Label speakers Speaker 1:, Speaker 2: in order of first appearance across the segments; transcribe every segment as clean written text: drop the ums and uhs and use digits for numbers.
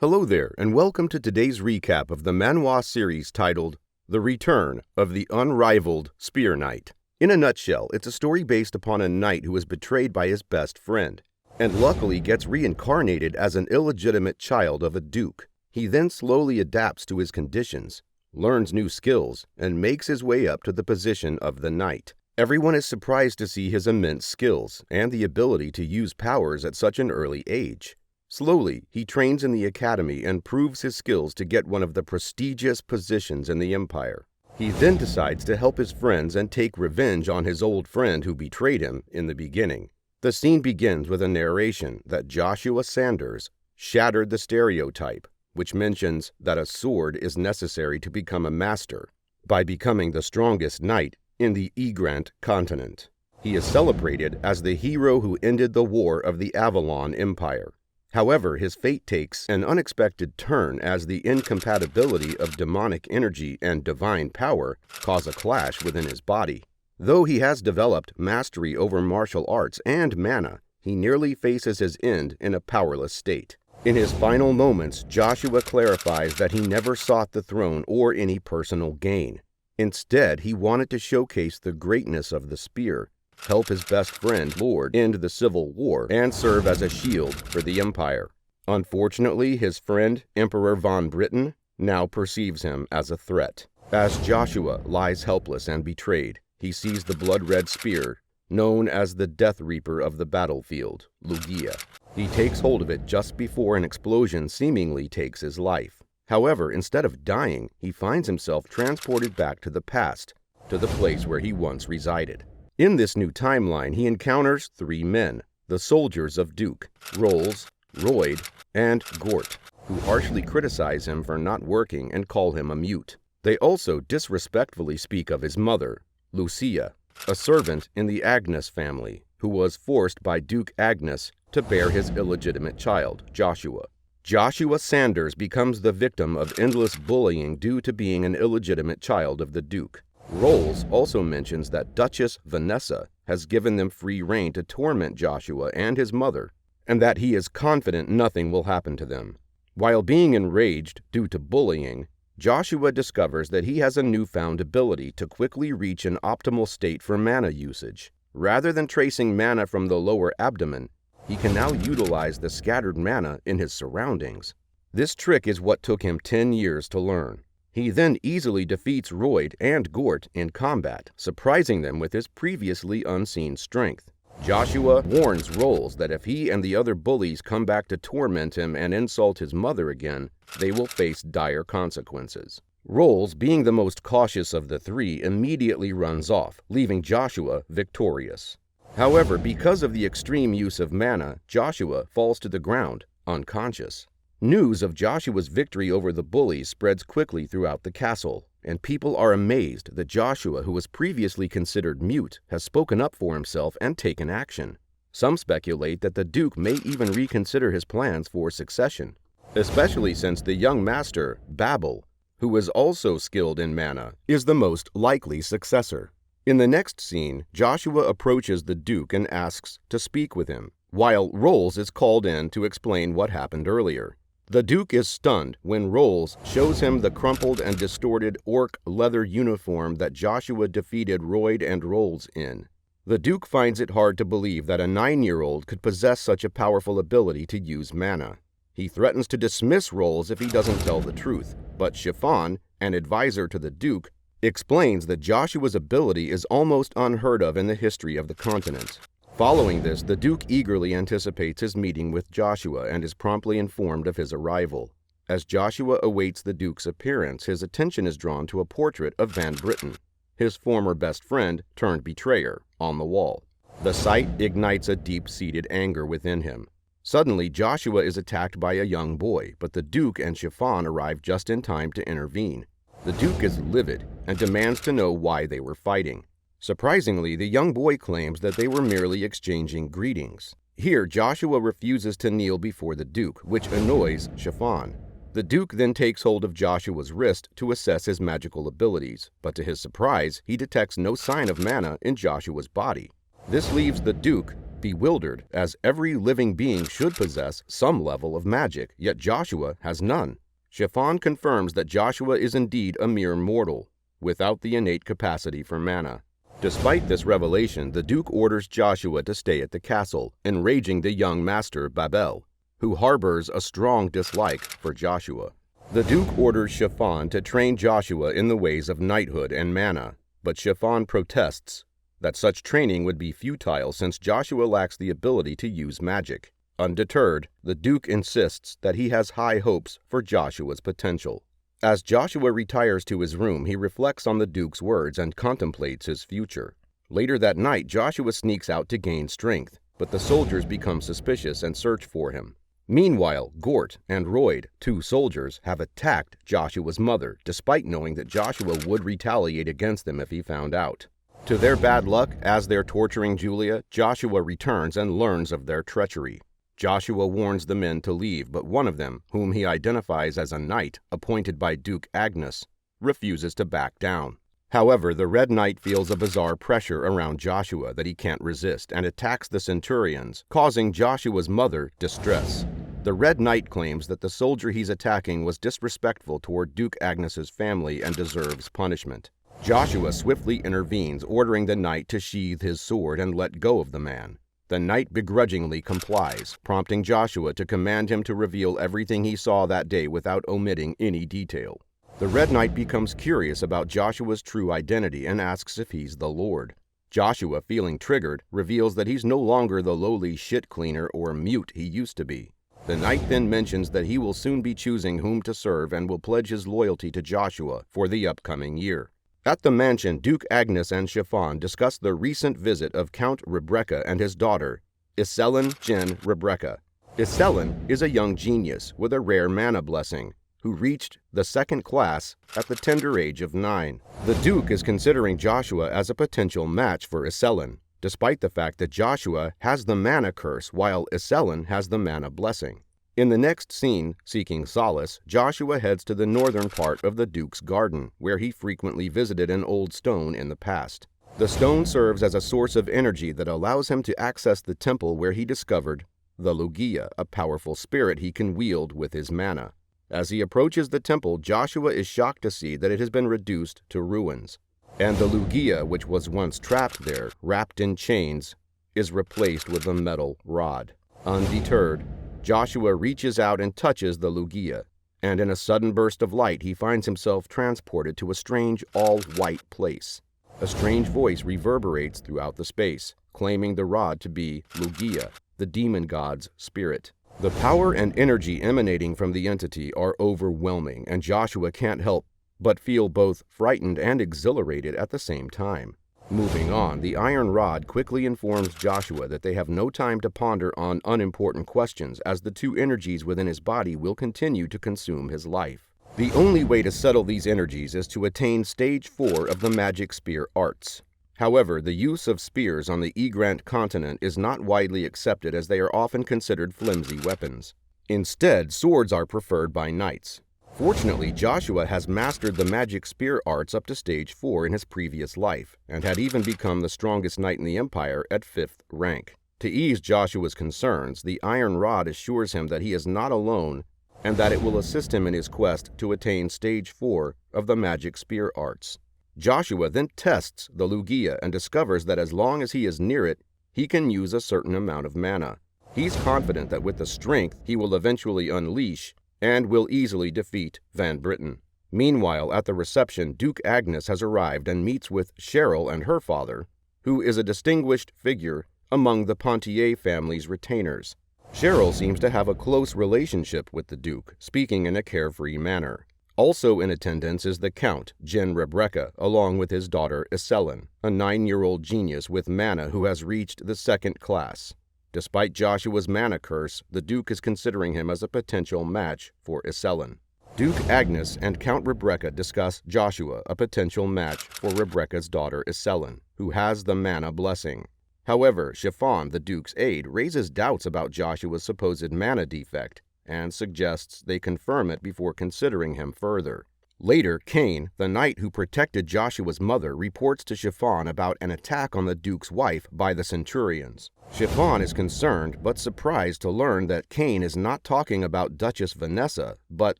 Speaker 1: Hello there, and welcome to today's recap of the manhwa series titled The Return of the Unrivaled Spear Knight. In a nutshell, it's a story based upon a knight who is betrayed by his best friend, and luckily gets reincarnated as an illegitimate child of a duke. He then slowly adapts to his conditions, learns new skills, and makes his way up to the position of the knight. Everyone is surprised to see his immense skills and the ability to use powers at such an early age. Slowly, he trains in the academy and proves his skills to get one of the prestigious positions in the empire. He then decides to help his friends and take revenge on his old friend who betrayed him in the beginning. The scene begins with a narration that Joshua Sanders shattered the stereotype, which mentions that a sword is necessary to become a master, by becoming the strongest knight in the Egrant continent. He is celebrated as the hero who ended the war of the Avalon Empire. However, his fate takes an unexpected turn as the incompatibility of demonic energy and divine power cause a clash within his body. Though he has developed mastery over martial arts and mana, he nearly faces his end in a powerless state. In his final moments, Joshua clarifies that he never sought the throne or any personal gain. Instead, he wanted to showcase the greatness of the spear, help his best friend, Lord, end the civil war, and serve as a shield for the empire. Unfortunately, his friend, Emperor von Britain, now perceives him as a threat. As Joshua lies helpless and betrayed, he sees the blood-red spear, known as the Death Reaper of the battlefield, Lugia. He takes hold of it just before an explosion seemingly takes his life. However, instead of dying, he finds himself transported back to the past, to the place where he once resided. In this new timeline, he encounters three men, the soldiers of Duke, Rolls, Royd, and Gort, who harshly criticize him for not working and call him a mute. They also disrespectfully speak of his mother, Lucia, a servant in the Agnes family, who was forced by Duke Agnes to bear his illegitimate child, Joshua. Joshua Sanders becomes the victim of endless bullying due to being an illegitimate child of the Duke. Rolls also mentions that Duchess Vanessa has given them free rein to torment Joshua and his mother, and that he is confident nothing will happen to them. While being enraged due to bullying, Joshua discovers that he has a newfound ability to quickly reach an optimal state for mana usage. Rather than tracing mana from the lower abdomen, he can now utilize the scattered mana in his surroundings. This trick is what took him 10 years to learn. He then easily defeats Royd and Gort in combat, surprising them with his previously unseen strength. Joshua warns Rolls that if he and the other bullies come back to torment him and insult his mother again, they will face dire consequences. Rolls, being the most cautious of the three, immediately runs off, leaving Joshua victorious. However, because of the extreme use of mana, Joshua falls to the ground, unconscious. News of Joshua's victory over the bullies spreads quickly throughout the castle, and people are amazed that Joshua, who was previously considered mute, has spoken up for himself and taken action. Some speculate that the Duke may even reconsider his plans for succession, especially since the young master, Babel, who is also skilled in mana, is the most likely successor. In the next scene, Joshua approaches the Duke and asks to speak with him, while Rolls is called in to explain what happened earlier. The Duke is stunned when Rolls shows him the crumpled and distorted orc leather uniform that Joshua defeated Royd and Rolls in. The Duke finds it hard to believe that a 9-year-old could possess such a powerful ability to use mana. He threatens to dismiss Rolls if he doesn't tell the truth, but Chiffon, an advisor to the Duke, explains that Joshua's ability is almost unheard of in the history of the continent. Following this, the Duke eagerly anticipates his meeting with Joshua and is promptly informed of his arrival. As Joshua awaits the Duke's appearance, his attention is drawn to a portrait of Van Britain, his former best friend turned betrayer, on the wall. The sight ignites a deep-seated anger within him. Suddenly, Joshua is attacked by a young boy, but the Duke and Chiffon arrive just in time to intervene. The Duke is livid and demands to know why they were fighting. Surprisingly, the young boy claims that they were merely exchanging greetings. Here, Joshua refuses to kneel before the Duke, which annoys Chiffon. The Duke then takes hold of Joshua's wrist to assess his magical abilities, but to his surprise, he detects no sign of mana in Joshua's body. This leaves the Duke bewildered, as every living being should possess some level of magic, yet Joshua has none. Shaphan confirms that Joshua is indeed a mere mortal, without the innate capacity for mana. Despite this revelation, the Duke orders Joshua to stay at the castle, enraging the young master Babel, who harbors a strong dislike for Joshua. The Duke orders Shaphan to train Joshua in the ways of knighthood and mana, but Shaphan protests that such training would be futile since Joshua lacks the ability to use magic. Undeterred, the Duke insists that he has high hopes for Joshua's potential. As Joshua retires to his room, he reflects on the Duke's words and contemplates his future. Later that night, Joshua sneaks out to gain strength, but the soldiers become suspicious and search for him. Meanwhile, Gort and Royd, 2 soldiers, have attacked Joshua's mother, despite knowing that Joshua would retaliate against them if he found out. To their bad luck, as they're torturing Julia, Joshua returns and learns of their treachery. Joshua warns the men to leave, but one of them, whom he identifies as a knight appointed by Duke Agnes, refuses to back down. However, the Red Knight feels a bizarre pressure around Joshua that he can't resist and attacks the centurions, causing Joshua's mother distress. The Red Knight claims that the soldier he's attacking was disrespectful toward Duke Agnes's family and deserves punishment. Joshua swiftly intervenes, ordering the knight to sheathe his sword and let go of the man. The knight begrudgingly complies, prompting Joshua to command him to reveal everything he saw that day without omitting any detail. The Red Knight becomes curious about Joshua's true identity and asks if he's the Lord. Joshua, feeling triggered, reveals that he's no longer the lowly shit cleaner or mute he used to be. The knight then mentions that he will soon be choosing whom to serve and will pledge his loyalty to Joshua for the upcoming year. At the mansion, Duke Agnes and Shaphan discuss the recent visit of Count Rebrecca and his daughter, Iselin Jen Rebrecca. Iselin is a young genius with a rare mana blessing, who reached the 2nd class at the tender age of 9. The Duke is considering Joshua as a potential match for Iselin, despite the fact that Joshua has the mana curse while Iselin has the mana blessing. In the next scene, seeking solace, Joshua heads to the northern part of the Duke's garden, where he frequently visited an old stone in the past. The stone serves as a source of energy that allows him to access the temple where he discovered the Lugia, a powerful spirit he can wield with his mana. As he approaches the temple, Joshua is shocked to see that it has been reduced to ruins, and the Lugia, which was once trapped there, wrapped in chains, is replaced with a metal rod. Undeterred, Joshua reaches out and touches the Lugia, and in a sudden burst of light he finds himself transported to a strange all-white place. A strange voice reverberates throughout the space, claiming the rod to be Lugia, the demon god's spirit. The power and energy emanating from the entity are overwhelming, and Joshua can't help but feel both frightened and exhilarated at the same time. Moving on, the iron rod quickly informs Joshua that they have no time to ponder on unimportant questions, as the 2 energies within his body will continue to consume his life. The only way to settle these energies is to attain stage 4 of the magic spear arts. However, the use of spears on the Egrant continent is not widely accepted, as they are often considered flimsy weapons. Instead, swords are preferred by knights. Fortunately, Joshua has mastered the magic spear arts up to stage 4 in his previous life, and had even become the strongest knight in the Empire at 5th rank. To ease Joshua's concerns, the iron rod assures him that he is not alone and that it will assist him in his quest to attain stage 4 of the magic spear arts. Joshua then tests the Lugia and discovers that as long as he is near it, he can use a certain amount of mana. He's confident that with the strength he will eventually unleash and will easily defeat Van Britten. Meanwhile, at the reception, Duke Agnes has arrived and meets with Cheryl and her father, who is a distinguished figure among the Pontier family's retainers. Cheryl seems to have a close relationship with the Duke, speaking in a carefree manner. Also in attendance is the Count, Jen Rebrecca, along with his daughter Iselin, a 9-year-old genius with mana who has reached the 2nd class. Despite Joshua's mana curse, the Duke is considering him as a potential match for Iselin. Duke Agnes and Count Rebrecca discuss Joshua, a potential match for Rebrecca's daughter Iselin, who has the mana blessing. However, Shaphan, the Duke's aide, raises doubts about Joshua's supposed mana defect and suggests they confirm it before considering him further. Later, Cain, the knight who protected Joshua's mother, reports to Shaphan about an attack on the duke's wife by the centurions. Shaphan is concerned but surprised to learn that Cain is not talking about Duchess Vanessa, but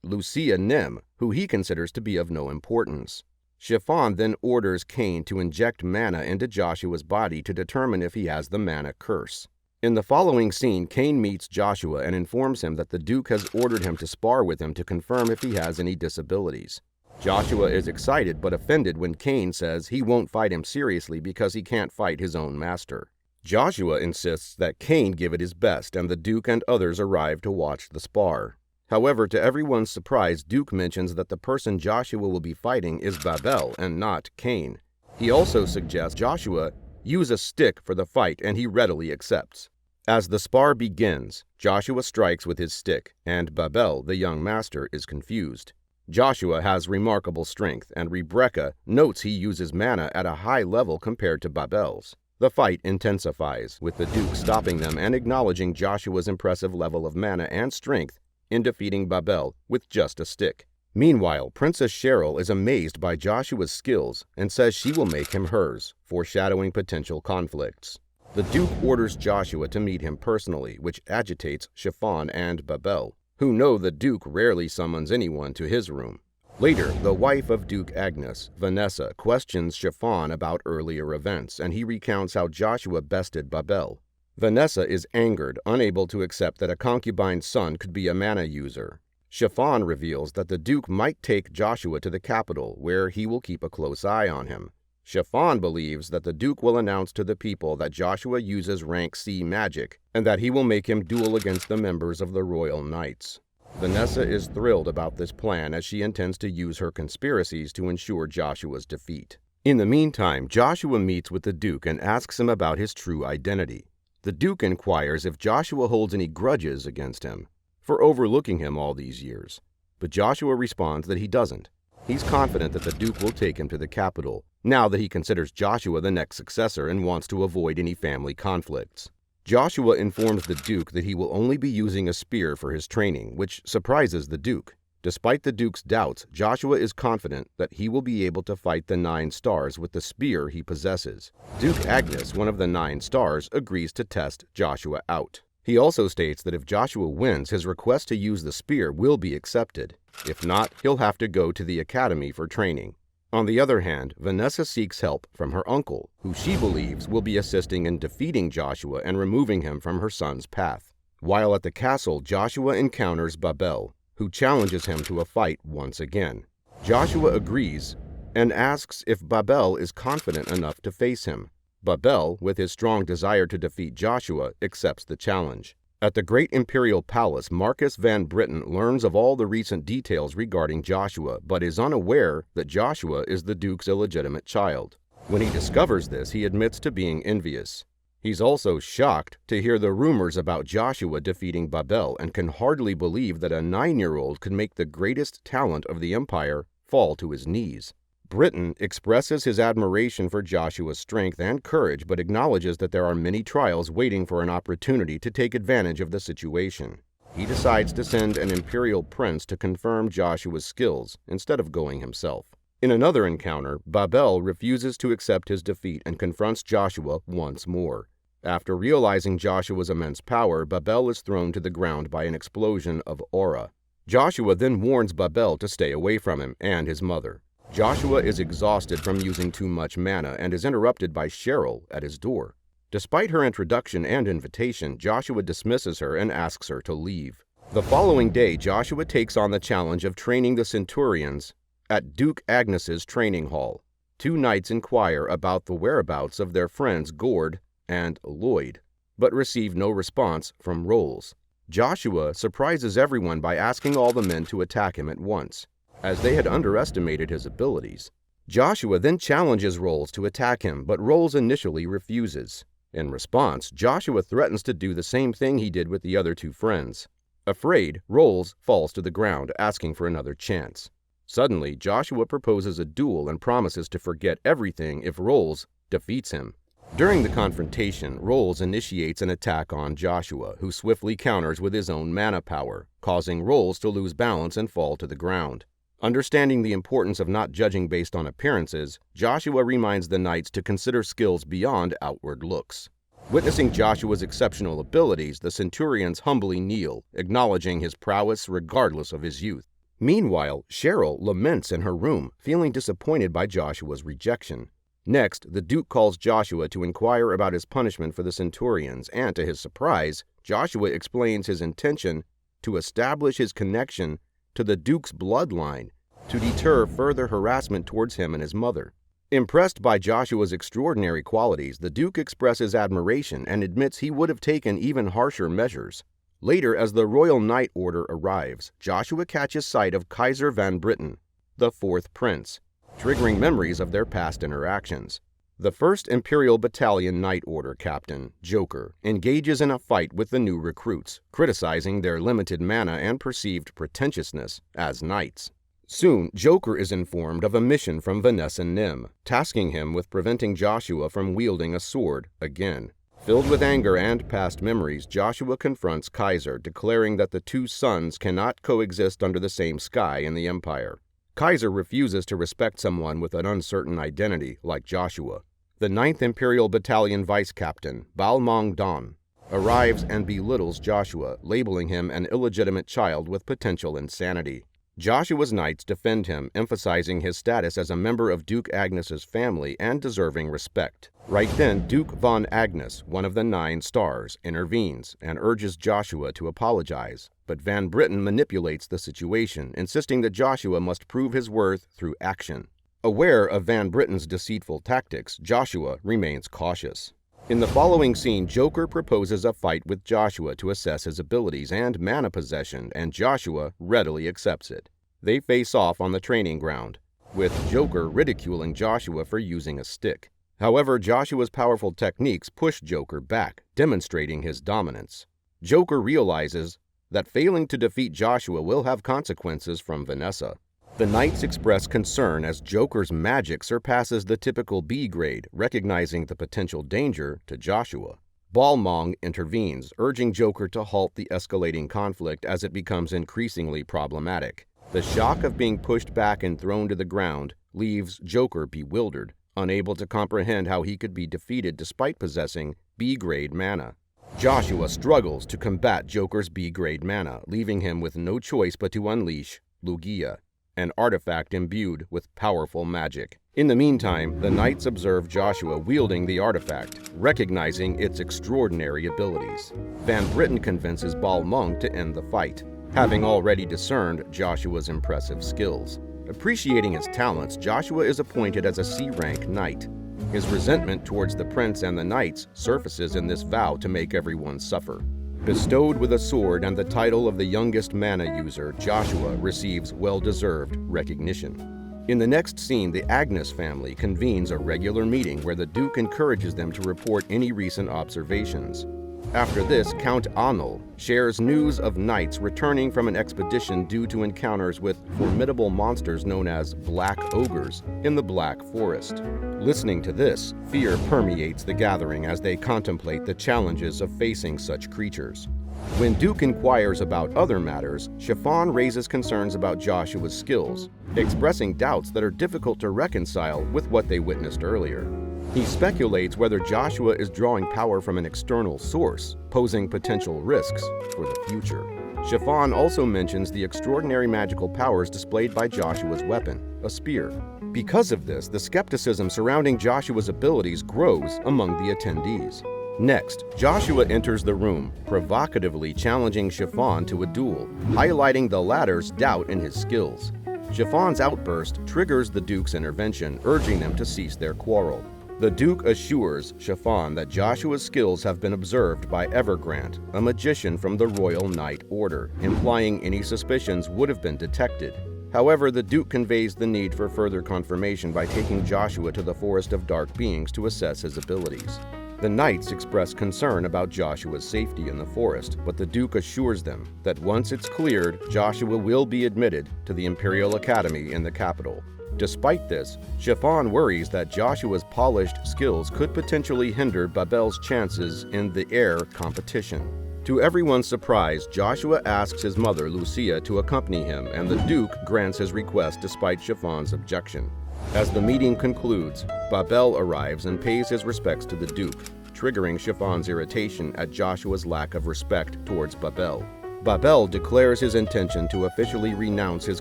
Speaker 1: Lucia Nim, who he considers to be of no importance. Shaphan then orders Cain to inject manna into Joshua's body to determine if he has the manna curse. In the following scene, Cain meets Joshua and informs him that the Duke has ordered him to spar with him to confirm if he has any disabilities. Joshua is excited but offended when Cain says he won't fight him seriously because he can't fight his own master. Joshua insists that Cain give it his best, and the Duke and others arrive to watch the spar. However, to everyone's surprise, Duke mentions that the person Joshua will be fighting is Babel and not Cain. He also suggests Joshua use a stick for the fight, and he readily accepts. As the spar begins, Joshua strikes with his stick, and Babel, the young master, is confused. Joshua has remarkable strength, and Rebekah notes he uses manna at a high level compared to Babel's. The fight intensifies, with the Duke stopping them and acknowledging Joshua's impressive level of manna and strength in defeating Babel with just a stick. Meanwhile, Princess Cheryl is amazed by Joshua's skills and says she will make him hers, foreshadowing potential conflicts. The Duke orders Joshua to meet him personally, which agitates Shaphan and Babel, who know the Duke rarely summons anyone to his room. Later, the wife of Duke Agnes, Vanessa, questions Shaphan about earlier events, and he recounts how Joshua bested Babel. Vanessa is angered, unable to accept that a concubine's son could be a manna user. Shaphan reveals that the Duke might take Joshua to the capital, where he will keep a close eye on him. Shaphan believes that the Duke will announce to the people that Joshua uses rank C magic, and that he will make him duel against the members of the royal knights. Vanessa is thrilled about this plan, as she intends to use her conspiracies to ensure Joshua's defeat. In the meantime, Joshua meets with the Duke and asks him about his true identity. The Duke inquires if Joshua holds any grudges against him for overlooking him all these years, but Joshua responds that he doesn't. He's confident that the Duke will take him to the capital, now that he considers Joshua the next successor and wants to avoid any family conflicts. Joshua informs the Duke that he will only be using a spear for his training, which surprises the Duke. Despite the Duke's doubts, Joshua is confident that he will be able to fight the 9 stars with the spear he possesses. Duke Agnes, one of the 9 stars, agrees to test Joshua out. He also states that if Joshua wins, his request to use the spear will be accepted. If not, he'll have to go to the academy for training. On the other hand, Vanessa seeks help from her uncle, who she believes will be assisting in defeating Joshua and removing him from her son's path. While at the castle, Joshua encounters Babel, who challenges him to a fight once again. Joshua agrees and asks if Babel is confident enough to face him. Babel, with his strong desire to defeat Joshua, accepts the challenge. At the great imperial palace, Marcus Van Britten learns of all the recent details regarding Joshua, but is unaware that Joshua is the Duke's illegitimate child. When he discovers this, he admits to being envious. He's also shocked to hear the rumors about Joshua defeating Babel and can hardly believe that a 9-year-old could make the greatest talent of the empire fall to his knees. Britten expresses his admiration for Joshua's strength and courage, but acknowledges that there are many trials waiting for an opportunity to take advantage of the situation. He decides to send an imperial prince to confirm Joshua's skills instead of going himself. In another encounter, Babel refuses to accept his defeat and confronts Joshua once more. After realizing Joshua's immense power, Babel is thrown to the ground by an explosion of aura. Joshua then warns Babel to stay away from him and his mother. Joshua is exhausted from using too much manna and is interrupted by Cheryl at his door. Despite her introduction and invitation, Joshua dismisses her and asks her to leave. The following day, Joshua takes on the challenge of training the centurions at Duke Agnes's training hall. 2 knights inquire about the whereabouts of their friends Gord and Lloyd, but receive no response from Rolls. Joshua surprises everyone by asking all the men to attack him at once, as they had underestimated his abilities. Joshua then challenges Rolls to attack him, but Rolls initially refuses. In response, Joshua threatens to do the same thing he did with the other 2 friends. Afraid, Rolls falls to the ground, asking for another chance. Suddenly, Joshua proposes a duel and promises to forget everything if Rolls defeats him. During the confrontation, Rolls initiates an attack on Joshua, who swiftly counters with his own mana power, causing Rolls to lose balance and fall to the ground. Understanding the importance of not judging based on appearances, Joshua reminds the knights to consider skills beyond outward looks. Witnessing Joshua's exceptional abilities, the centurions humbly kneel, acknowledging his prowess regardless of his youth. Meanwhile, Cheryl laments in her room, feeling disappointed by Joshua's rejection. Next, the Duke calls Joshua to inquire about his punishment for the centurions, and to his surprise, Joshua explains his intention to establish his connection to the Duke's bloodline to deter further harassment towards him and his mother. Impressed by Joshua's extraordinary qualities, the Duke expresses admiration and admits he would have taken even harsher measures. Later, as the Royal Knight Order arrives, Joshua catches sight of Kaiser Van Britten, the fourth prince, triggering memories of their past interactions. The 1st Imperial Battalion Knight Order captain, Joker, engages in a fight with the new recruits, criticizing their limited mana and perceived pretentiousness as knights. Soon, Joker is informed of a mission from Vanessa Nim, tasking him with preventing Joshua from wielding a sword again. Filled with anger and past memories, Joshua confronts Kaiser, declaring that the two sons cannot coexist under the same sky in the Empire. Kaiser refuses to respect someone with an uncertain identity like Joshua. The 9th Imperial Battalion Vice Captain, Balmong Don, arrives and belittles Joshua, labeling him an illegitimate child with potential insanity. Joshua's knights defend him, emphasizing his status as a member of Duke Agnes's family and deserving respect. Right then, Duke von Agnes, one of the 9 stars, intervenes and urges Joshua to apologize. But Van Britten manipulates the situation, insisting that Joshua must prove his worth through action. Aware of Van Britten's deceitful tactics, Joshua remains cautious. In the following scene, Joker proposes a fight with Joshua to assess his abilities and mana possession, and Joshua readily accepts it. They face off on the training ground, with Joker ridiculing Joshua for using a stick. However, Joshua's powerful techniques push Joker back, demonstrating his dominance. Joker realizes that failing to defeat Joshua will have consequences from Vanessa. The knights express concern as Joker's magic surpasses the typical B grade, recognizing the potential danger to Joshua. Balmong intervenes, urging Joker to halt the escalating conflict as it becomes increasingly problematic. The shock of being pushed back and thrown to the ground leaves Joker bewildered, unable to comprehend how he could be defeated despite possessing B-grade mana. Joshua struggles to combat Joker's B-grade mana, leaving him with no choice but to unleash Lugia, an artifact imbued with powerful magic. In the meantime, the knights observe Joshua wielding the artifact, recognizing its extraordinary abilities. Van Britten convinces Balmung to end the fight, having already discerned Joshua's impressive skills. Appreciating his talents, Joshua is appointed as a C-rank knight. His resentment towards the prince and the knights surfaces in this vow to make everyone suffer. Bestowed with a sword and the title of the youngest mana user, Joshua receives well-deserved recognition. In the next scene, the Agnes family convenes a regular meeting where the Duke encourages them to report any recent observations. After this, Count Anil shares news of knights returning from an expedition due to encounters with formidable monsters known as Black Ogres in the Black Forest. Listening to this, fear permeates the gathering as they contemplate the challenges of facing such creatures. When Duke inquires about other matters, Chiffon raises concerns about Joshua's skills, expressing doubts that are difficult to reconcile with what they witnessed earlier. He speculates whether Joshua is drawing power from an external source, posing potential risks for the future. Chiffon also mentions the extraordinary magical powers displayed by Joshua's weapon, a spear. Because of this, the skepticism surrounding Joshua's abilities grows among the attendees. Next, Joshua enters the room, provocatively challenging Chiffon to a duel, highlighting the latter's doubt in his skills. Chiffon's outburst triggers the Duke's intervention, urging them to cease their quarrel. The Duke assures Chiffon that Joshua's skills have been observed by Evergrant, a magician from the Royal Knight Order, implying any suspicions would have been detected. However, the Duke conveys the need for further confirmation by taking Joshua to the Forest of Dark Beings to assess his abilities. The knights express concern about Joshua's safety in the forest, but the Duke assures them that once it's cleared, Joshua will be admitted to the Imperial Academy in the capital. Despite this, Chiffon worries that Joshua's polished skills could potentially hinder Babel's chances in the air competition. To everyone's surprise, Joshua asks his mother, Lucia, to accompany him, and the Duke grants his request despite Chiffon's objection. As the meeting concludes, Babel arrives and pays his respects to the Duke, triggering Chiffon's irritation at Joshua's lack of respect towards Babel. Babel declares his intention to officially renounce his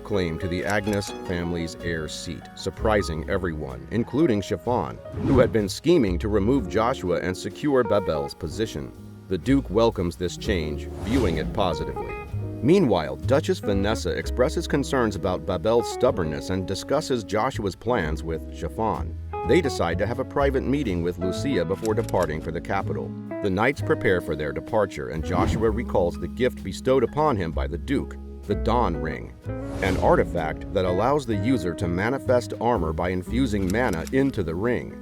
Speaker 1: claim to the Agnes family's heir seat, surprising everyone, including Chiffon, who had been scheming to remove Joshua and secure Babel's position. The Duke welcomes this change, viewing it positively. Meanwhile, Duchess Vanessa expresses concerns about Babel's stubbornness and discusses Joshua's plans with Chiffon. They decide to have a private meeting with Lucia before departing for the capital. The knights prepare for their departure, and Joshua recalls the gift bestowed upon him by the Duke, the Dawn Ring, an artifact that allows the user to manifest armor by infusing mana into the ring.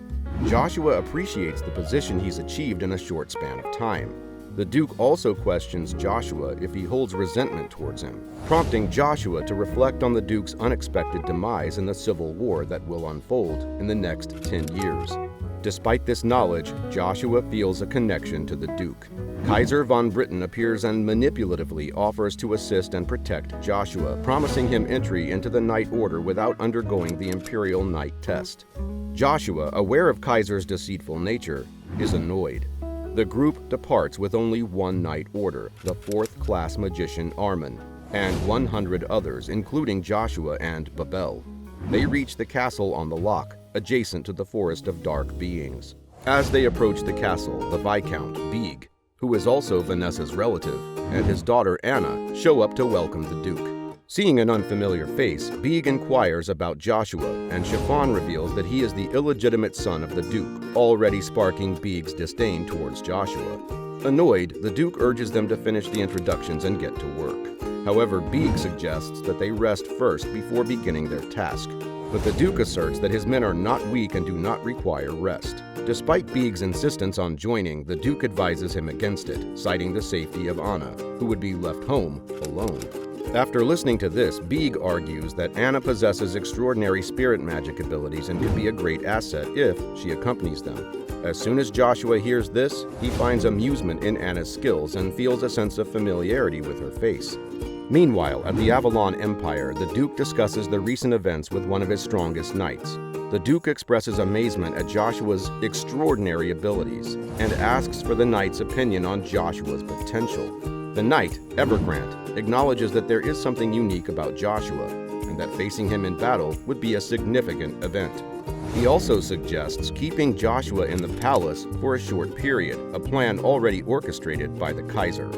Speaker 1: Joshua appreciates the position he's achieved in a short span of time. The Duke also questions Joshua if he holds resentment towards him, prompting Joshua to reflect on the Duke's unexpected demise in the civil war that will unfold in the next 10 years. Despite this knowledge, Joshua feels a connection to the Duke. Kaiser von Britten appears and manipulatively offers to assist and protect Joshua, promising him entry into the Knight Order without undergoing the Imperial Knight test. Joshua, aware of Kaiser's deceitful nature, is annoyed. The group departs with only one Knight Order, the 4th-class magician Armin, and 100 others, including Joshua and Babel. They reach the castle on the loch, adjacent to the Forest of Dark Beings. As they approach the castle, the Viscount, Beeg, who is also Vanessa's relative, and his daughter Anna show up to welcome the Duke. Seeing an unfamiliar face, Beeg inquires about Joshua, and Chiffon reveals that he is the illegitimate son of the Duke, already sparking Beeg's disdain towards Joshua. Annoyed, the Duke urges them to finish the introductions and get to work. However, Beeg suggests that they rest first before beginning their task. But the Duke asserts that his men are not weak and do not require rest. Despite Beeg's insistence on joining, the Duke advises him against it, citing the safety of Anna, who would be left home alone. After listening to this, Beeg argues that Anna possesses extraordinary spirit magic abilities and could be a great asset if she accompanies them. As soon as Joshua hears this, he finds amusement in Anna's skills and feels a sense of familiarity with her face. Meanwhile, at the Avalon Empire, the Duke discusses the recent events with one of his strongest knights. The Duke expresses amazement at Joshua's extraordinary abilities and asks for the knight's opinion on Joshua's potential. The knight, Evergrant, acknowledges that there is something unique about Joshua, and that facing him in battle would be a significant event. He also suggests keeping Joshua in the palace for a short period, a plan already orchestrated by the Kaiser.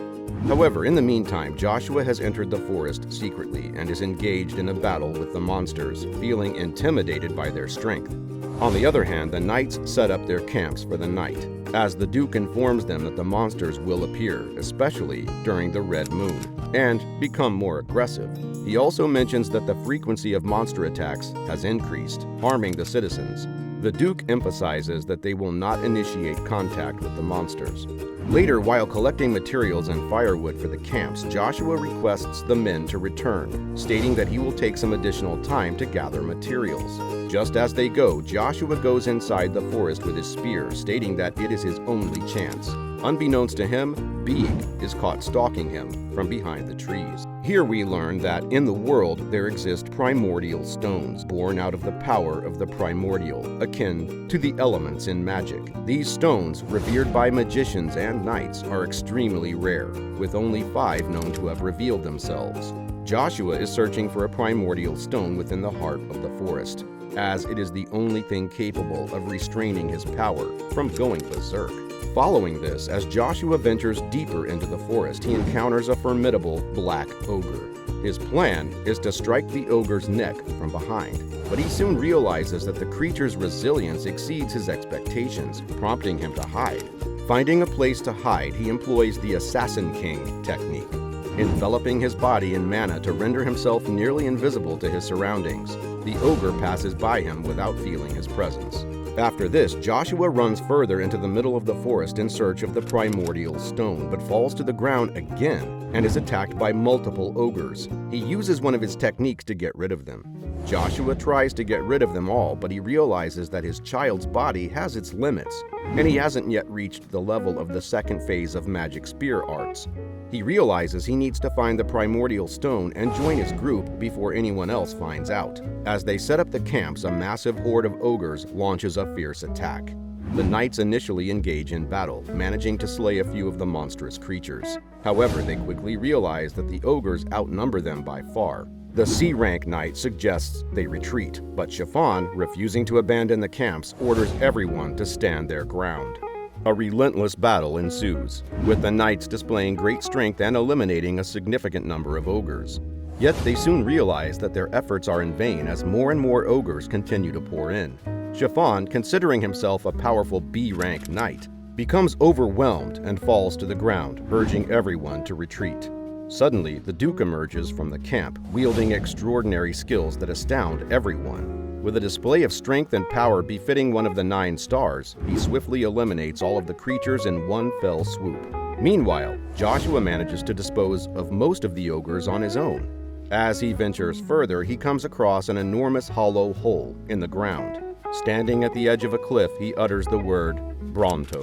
Speaker 1: However, in the meantime, Joshua has entered the forest secretly and is engaged in a battle with the monsters, feeling intimidated by their strength. On the other hand, the knights set up their camps for the night, as the Duke informs them that the monsters will appear, especially during the red moon, and become more aggressive. He also mentions that the frequency of monster attacks has increased, harming the citizens. The Duke emphasizes that they will not initiate contact with the monsters. Later, while collecting materials and firewood for the camps, Joshua requests the men to return, stating that he will take some additional time to gather materials. Just as they go, Joshua goes inside the forest with his spear, stating that it is his only chance. Unbeknownst to him, Beeg is caught stalking him from behind the trees. Here we learn that in the world there exist primordial stones born out of the power of the primordial, akin to the elements in magic. These stones, revered by magicians and knights, are extremely rare, with only 5 known to have revealed themselves. Joshua is searching for a primordial stone within the heart of the forest, as it is the only thing capable of restraining his power from going berserk. Following this, as Joshua ventures deeper into the forest, he encounters a formidable black ogre. His plan is to strike the ogre's neck from behind, but he soon realizes that the creature's resilience exceeds his expectations, prompting him to hide. Finding a place to hide, he employs the Assassin King technique, enveloping his body in mana to render himself nearly invisible to his surroundings. The ogre passes by him without feeling his presence. After this, Joshua runs further into the middle of the forest in search of the primordial stone, but falls to the ground again and is attacked by multiple ogres. He uses one of his techniques to get rid of them. Joshua tries to get rid of them all, but he realizes that his child's body has its limits, and he hasn't yet reached the level of the second phase of magic spear arts. He realizes he needs to find the primordial stone and join his group before anyone else finds out. As they set up the camps, a massive horde of ogres launches a fierce attack. The knights initially engage in battle, managing to slay a few of the monstrous creatures. However, they quickly realize that the ogres outnumber them by far. The C-rank knight suggests they retreat, but Chiffon, refusing to abandon the camps, orders everyone to stand their ground. A relentless battle ensues, with the knights displaying great strength and eliminating a significant number of ogres. Yet they soon realize that their efforts are in vain as more and more ogres continue to pour in. Chiffon, considering himself a powerful B-rank knight, becomes overwhelmed and falls to the ground, urging everyone to retreat. Suddenly, the Duke emerges from the camp, wielding extraordinary skills that astound everyone. With a display of strength and power befitting one of the 9 stars, he swiftly eliminates all of the creatures in one fell swoop. Meanwhile, Joshua manages to dispose of most of the ogres on his own. As he ventures further, he comes across an enormous hollow hole in the ground. Standing at the edge of a cliff, he utters the word Bronto.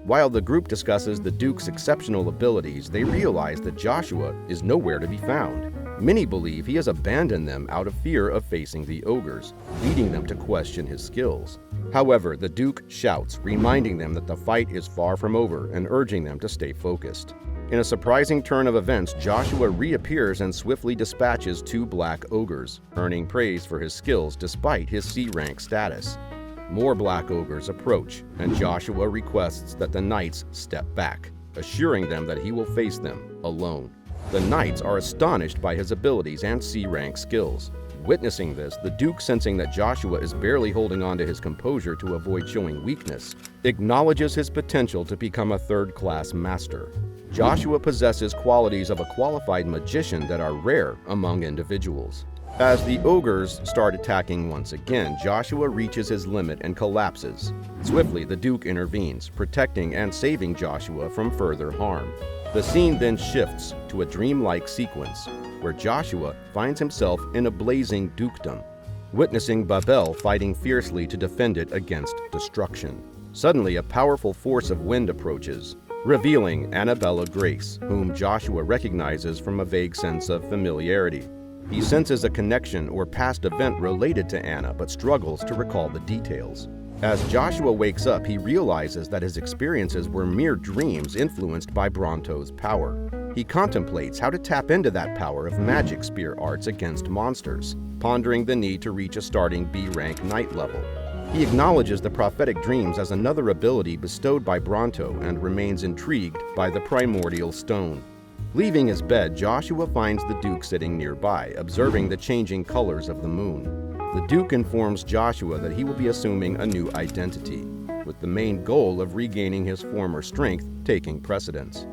Speaker 1: While the group discusses the Duke's exceptional abilities, they realize that Joshua is nowhere to be found. Many believe he has abandoned them out of fear of facing the ogres, leading them to question his skills. However, the Duke shouts, reminding them that the fight is far from over and urging them to stay focused. In a surprising turn of events, Joshua reappears and swiftly dispatches 2 black ogres, earning praise for his skills despite his C-rank status. More black ogres approach, and Joshua requests that the knights step back, assuring them that he will face them alone. The knights are astonished by his abilities and C-rank skills. Witnessing this, the Duke, sensing that Joshua is barely holding on to his composure to avoid showing weakness, acknowledges his potential to become a third-class master. Joshua possesses qualities of a qualified magician that are rare among individuals. As the ogres start attacking once again, Joshua reaches his limit and collapses. Swiftly, the Duke intervenes, protecting and saving Joshua from further harm. The scene then shifts to a dreamlike sequence, where Joshua finds himself in a blazing dukedom, witnessing Babel fighting fiercely to defend it against destruction. Suddenly, a powerful force of wind approaches, revealing Annabella Grace, whom Joshua recognizes from a vague sense of familiarity. He senses a connection or past event related to Anna, but struggles to recall the details. As Joshua wakes up, he realizes that his experiences were mere dreams influenced by Bronto's power. He contemplates how to tap into that power of magic spear arts against monsters, pondering the need to reach a starting B-rank knight level. He acknowledges the prophetic dreams as another ability bestowed by Bronto and remains intrigued by the primordial stone. Leaving his bed, Joshua finds the Duke sitting nearby, observing the changing colors of the moon. The Duke informs Joshua that he will be assuming a new identity, with the main goal of regaining his former strength taking precedence.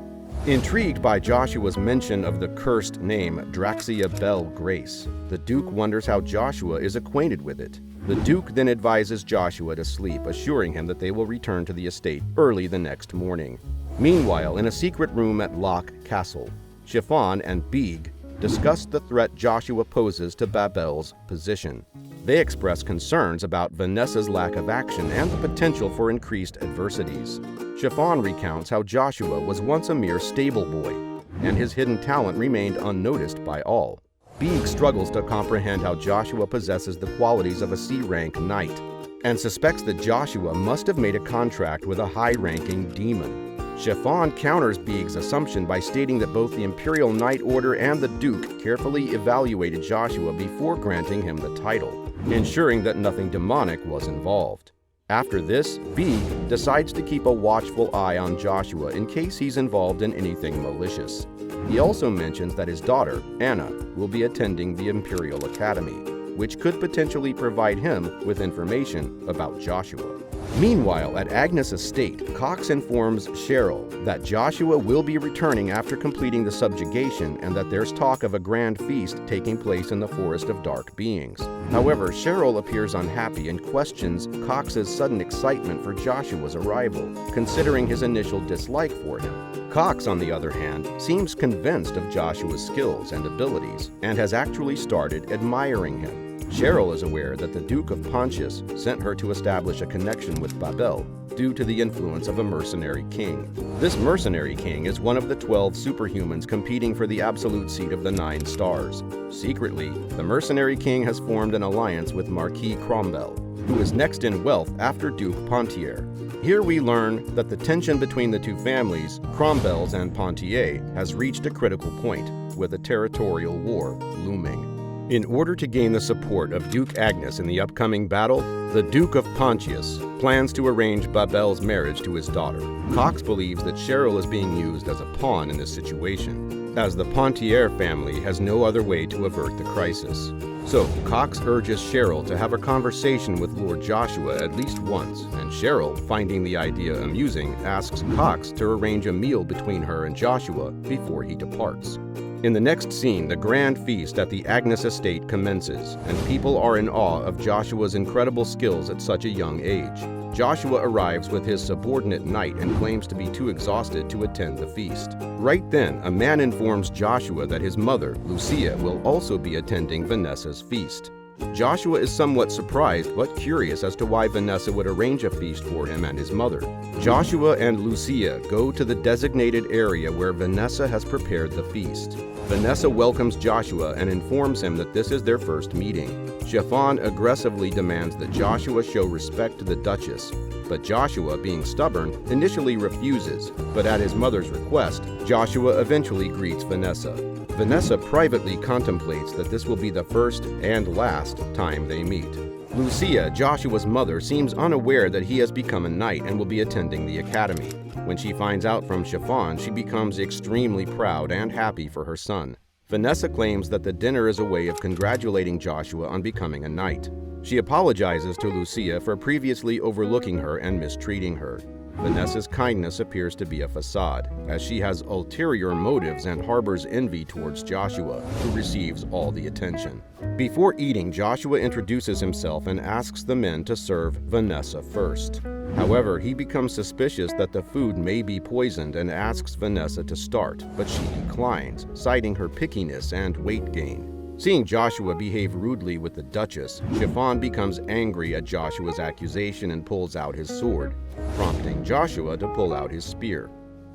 Speaker 1: Intrigued by Joshua's mention of the cursed name Draxia Bell Grace, the Duke wonders how Joshua is acquainted with it. The Duke then advises Joshua to sleep, assuring him that they will return to the estate early the next morning. Meanwhile, in a secret room at Locke Castle, Chiffon and Beeg discuss the threat Joshua poses to Babel's position. They express concerns about Vanessa's lack of action and the potential for increased adversities. Chiffon recounts how Joshua was once a mere stable boy, and his hidden talent remained unnoticed by all. Beeg struggles to comprehend how Joshua possesses the qualities of a C-rank knight, and suspects that Joshua must have made a contract with a high-ranking demon. Chiffon counters Beeg's assumption by stating that both the Imperial Knight Order and the Duke carefully evaluated Joshua before granting him the title, ensuring that nothing demonic was involved. After this, Beeg decides to keep a watchful eye on Joshua in case he's involved in anything malicious. He also mentions that his daughter, Anna, will be attending the Imperial Academy, which could potentially provide him with information about Joshua. Meanwhile, at Agnes' estate, Cox informs Cheryl that Joshua will be returning after completing the subjugation and that there's talk of a grand feast taking place in the Forest of Dark Beings. However, Cheryl appears unhappy and questions Cox's sudden excitement for Joshua's arrival, considering his initial dislike for him. Cox, on the other hand, seems convinced of Joshua's skills and abilities and has actually started admiring him. Cheryl is aware that the Duke of Pontius sent her to establish a connection with Babel due to the influence of a mercenary king. This mercenary king is one of the 12 superhumans competing for the absolute seat of the 9 stars. Secretly, the mercenary king has formed an alliance with Marquis Cromwell, who is next in wealth after Duke Pontier. Here we learn that the tension between the two families, Cromwell's and Pontier, has reached a critical point, with a territorial war looming. In order to gain the support of Duke Agnes in the upcoming battle, the Duke of Pontius plans to arrange Babel's marriage to his daughter. Cox believes that Cheryl is being used as a pawn in this situation, as the Pontier family has no other way to avert the crisis. So, Cox urges Cheryl to have a conversation with Lord Joshua at least once, and Cheryl, finding the idea amusing, asks Cox to arrange a meal between her and Joshua before he departs. In the next scene, the grand feast at the Agnes estate commences, and people are in awe of Joshua's incredible skills at such a young age. Joshua arrives with his subordinate knight and claims to be too exhausted to attend the feast. Right then, a man informs Joshua that his mother, Lucia, will also be attending Vanessa's feast. Joshua is somewhat surprised but curious as to why Vanessa would arrange a feast for him and his mother. Joshua and Lucia go to the designated area where Vanessa has prepared the feast. Vanessa welcomes Joshua and informs him that this is their first meeting. Chiffon aggressively demands that Joshua show respect to the Duchess, but Joshua, being stubborn, initially refuses, but at his mother's request, Joshua eventually greets Vanessa. Vanessa privately contemplates that this will be the first and last time they meet. Lucia, Joshua's mother, seems unaware that he has become a knight and will be attending the academy. When she finds out from Chiffon, she becomes extremely proud and happy for her son. Vanessa claims that the dinner is a way of congratulating Joshua on becoming a knight. She apologizes to Lucia for previously overlooking her and mistreating her. Vanessa's kindness appears to be a facade, as she has ulterior motives and harbors envy towards Joshua, who receives all the attention. Before eating, Joshua introduces himself and asks the men to serve Vanessa first. However, he becomes suspicious that the food may be poisoned and asks Vanessa to start, but she declines, citing her pickiness and weight gain. Seeing Joshua behave rudely with the Duchess, Chiffon becomes angry at Joshua's accusation and pulls out his sword, prompting Joshua to pull out his spear.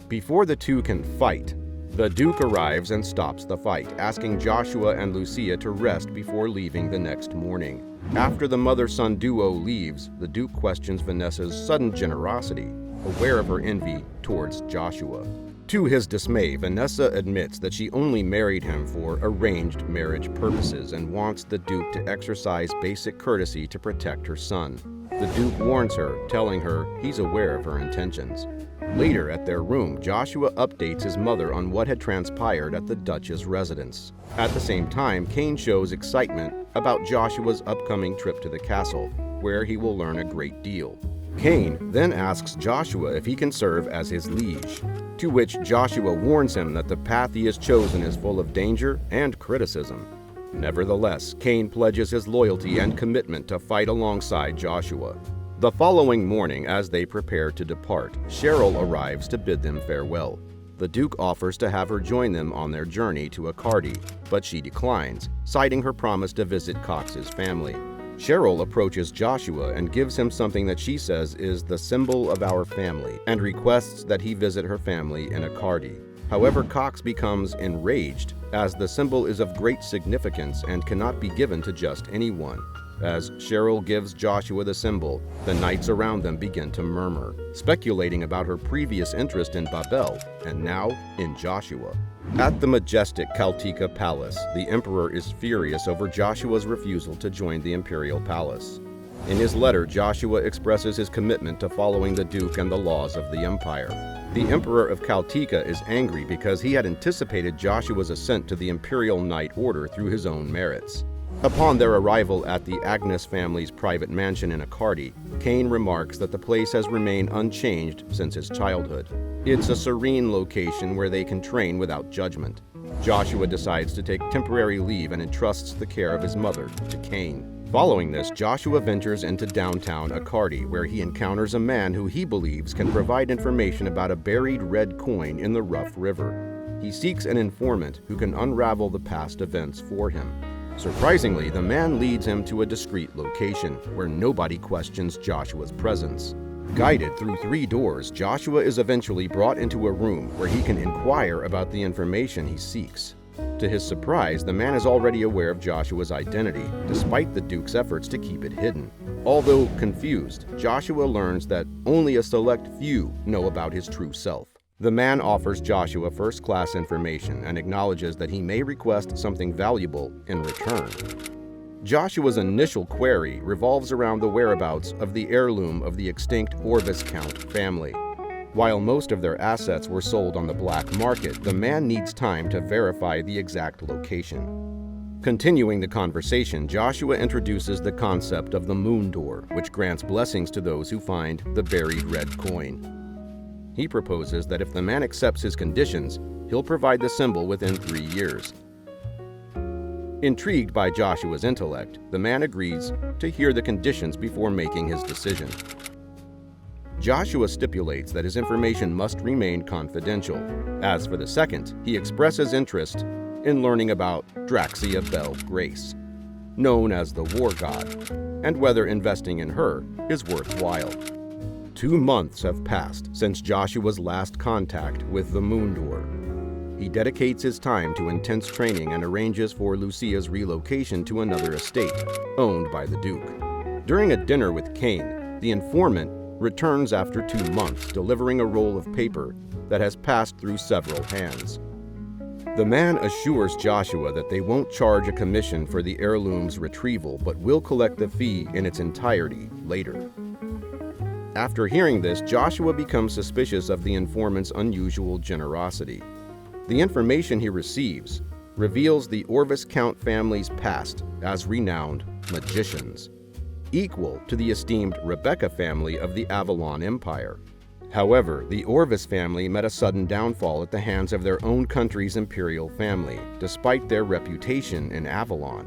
Speaker 1: Before the two can fight, the Duke arrives and stops the fight, asking Joshua and Lucia to rest before leaving the next morning. After the mother-son duo leaves, the Duke questions Vanessa's sudden generosity, aware of her envy towards Joshua. To his dismay, Vanessa admits that she only married him for arranged marriage purposes and wants the Duke to exercise basic courtesy to protect her son. The Duke warns her, telling her he's aware of her intentions. Later, at their room, Joshua updates his mother on what had transpired at the Duchess' residence. At the same time, Cain shows excitement about Joshua's upcoming trip to the castle, where he will learn a great deal. Cain then asks Joshua if he can serve as his liege, to which Joshua warns him that the path he has chosen is full of danger and criticism. Nevertheless, Cain pledges his loyalty and commitment to fight alongside Joshua. The following morning, as they prepare to depart, Cheryl arrives to bid them farewell. The Duke offers to have her join them on their journey to Accardi, but she declines, citing her promise to visit Cox's family. Cheryl approaches Joshua and gives him something that she says is the symbol of our family, and requests that he visit her family in Accardi. However, Cox becomes enraged, as the symbol is of great significance and cannot be given to just anyone. As Cheryl gives Joshua the symbol, the knights around them begin to murmur, speculating about her previous interest in Babel and now in Joshua. At the majestic Kaltika Palace, the emperor is furious over Joshua's refusal to join the imperial palace. In his letter, Joshua expresses his commitment to following the Duke and the laws of the empire. The emperor of Kaltika is angry because he had anticipated Joshua's ascent to the imperial knight order through his own merits. Upon their arrival at the Agnes family's private mansion in Accardi, Cain remarks that the place has remained unchanged since his childhood. It's a serene location where they can train without judgment. Joshua decides to take temporary leave and entrusts the care of his mother to Cain. Following this, Joshua ventures into downtown Accardi, where he encounters a man who he believes can provide information about a buried red coin in the Rough River. He seeks an informant who can unravel the past events for him. Surprisingly, the man leads him to a discreet location where nobody questions Joshua's presence. Guided through 3 doors, Joshua is eventually brought into a room where he can inquire about the information he seeks. To his surprise, the man is already aware of Joshua's identity, despite the Duke's efforts to keep it hidden. Although confused, Joshua learns that only a select few know about his true self. The man offers Joshua first-class information and acknowledges that he may request something valuable in return. Joshua's initial query revolves around the whereabouts of the heirloom of the extinct Orvis Count family. While most of their assets were sold on the black market, the man needs time to verify the exact location. Continuing the conversation, Joshua introduces the concept of the moon door, which grants blessings to those who find the buried red coin. He proposes that if the man accepts his conditions, he'll provide the symbol within 3 years. Intrigued by Joshua's intellect, the man agrees to hear the conditions before making his decision. Joshua stipulates that his information must remain confidential. As for the second, he expresses interest in learning about Draxia Bel Grace, known as the War God, and whether investing in her is worthwhile. 2 months have passed since Joshua's last contact with the Moon Door. He dedicates his time to intense training and arranges for Lucia's relocation to another estate, owned by the Duke. During a dinner with Cain, the informant returns after 2 months, delivering a roll of paper that has passed through several hands. The man assures Joshua that they won't charge a commission for the heirloom's retrieval, but will collect the fee in its entirety later. After hearing this, Joshua becomes suspicious of the informant's unusual generosity. The information he receives reveals the Orvis Count family's past as renowned magicians, equal to the esteemed Rebecca family of the Avalon Empire. However, the Orvis family met a sudden downfall at the hands of their own country's imperial family, despite their reputation in Avalon.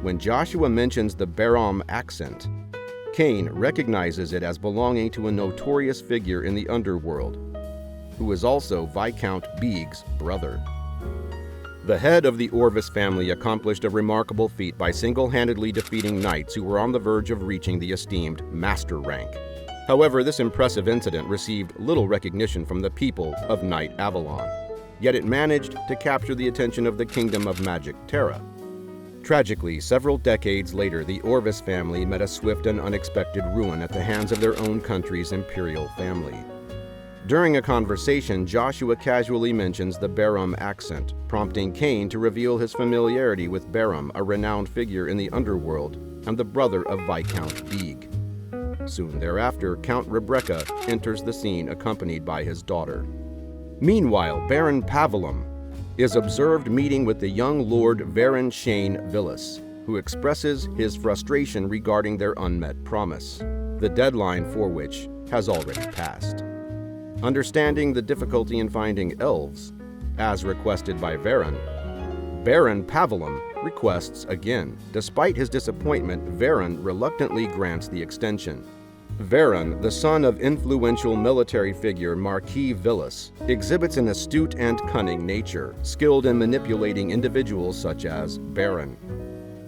Speaker 1: When Joshua mentions the Beram accent, Cain recognizes it as belonging to a notorious figure in the underworld, who is also Viscount Beeg's brother. The head of the Orvis family accomplished a remarkable feat by single-handedly defeating knights who were on the verge of reaching the esteemed master rank. However, this impressive incident received little recognition from the people of Knight Avalon, yet it managed to capture the attention of the Kingdom of Magic Terra. Tragically, several decades later, the Orvis family met a swift and unexpected ruin at the hands of their own country's imperial family. During a conversation, Joshua casually mentions the Beram accent, prompting Cain to reveal his familiarity with Beram, a renowned figure in the underworld and the brother of Viscount Beeg. Soon thereafter, Count Rebecca enters the scene accompanied by his daughter. Meanwhile, Baron Pavelum is observed meeting with the young Lord Varen Shane Villas, who expresses his frustration regarding their unmet promise, the deadline for which has already passed. Understanding the difficulty in finding elves, as requested by Varen, Baron Pavelum requests again. Despite his disappointment, Varen reluctantly grants the extension. Varen, the son of influential military figure Marquis Villas, exhibits an astute and cunning nature, skilled in manipulating individuals such as Baron.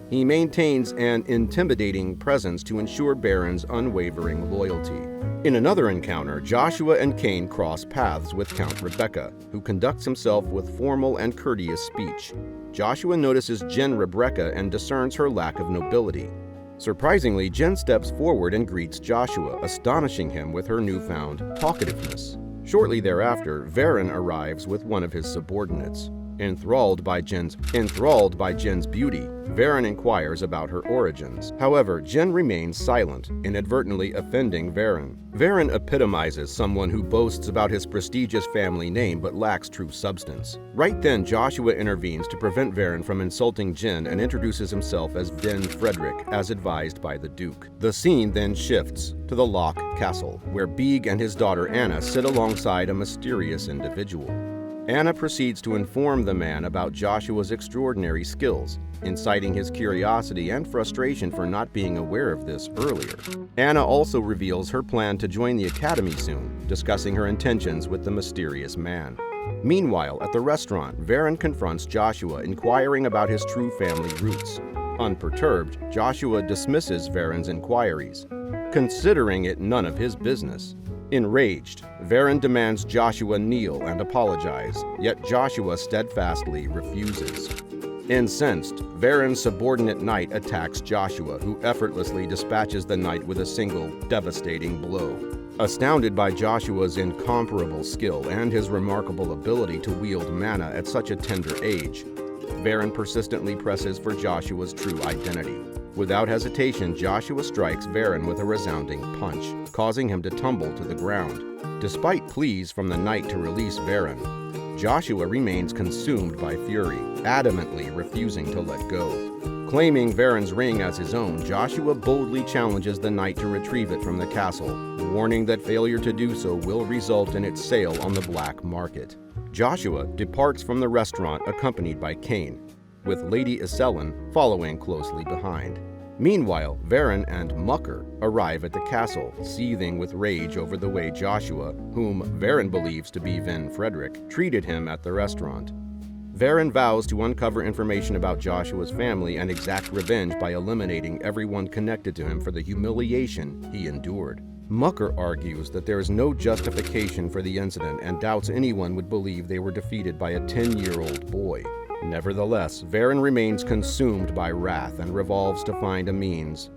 Speaker 1: He maintains an intimidating presence to ensure Baron's unwavering loyalty. In another encounter, Joshua and Cain cross paths with Count Rebecca, who conducts himself with formal and courteous speech. Joshua notices Jen Rebecca and discerns her lack of nobility. Surprisingly, Jen steps forward and greets Joshua, astonishing him with her newfound talkativeness. Shortly thereafter, Varen arrives with one of his subordinates. Enthralled by Jen's beauty, Varen inquires about her origins. However, Jen remains silent, inadvertently offending Varen. Varen epitomizes someone who boasts about his prestigious family name but lacks true substance. Right then, Joshua intervenes to prevent Varen from insulting Jen and introduces himself as Vin Frederick, as advised by the Duke. The scene then shifts to the Loch Castle, where Beeg and his daughter Anna sit alongside a mysterious individual. Anna proceeds to inform the man about Joshua's extraordinary skills, inciting his curiosity and frustration for not being aware of this earlier. Anna also reveals her plan to join the academy soon, discussing her intentions with the mysterious man. Meanwhile, at the restaurant, Varen confronts Joshua, inquiring about his true family roots. Unperturbed, Joshua dismisses Varen's inquiries, considering it none of his business. Enraged, Varen demands Joshua kneel and apologize, yet Joshua steadfastly refuses. Incensed, Varen's subordinate knight attacks Joshua, who effortlessly dispatches the knight with a single, devastating blow. Astounded by Joshua's incomparable skill and his remarkable ability to wield mana at such a tender age, Varen persistently presses for Joshua's true identity. Without hesitation, Joshua strikes Varen with a resounding punch, causing him to tumble to the ground. Despite pleas from the knight to release Varen, Joshua remains consumed by fury, adamantly refusing to let go. Claiming Varen's ring as his own, Joshua boldly challenges the knight to retrieve it from the castle, warning that failure to do so will result in its sale on the black market. Joshua departs from the restaurant accompanied by Cain, with Lady Iselin following closely behind. Meanwhile, Varen and Mucker arrive at the castle, seething with rage over the way Joshua, whom Varen believes to be Vin Frederick, treated him at the restaurant. Varen vows to uncover information about Joshua's family and exact revenge by eliminating everyone connected to him for the humiliation he endured. Mucker argues that there is no justification for the incident and doubts anyone would believe they were defeated by a 10-year-old boy. Nevertheless, Varen remains consumed by wrath and resolves to find a means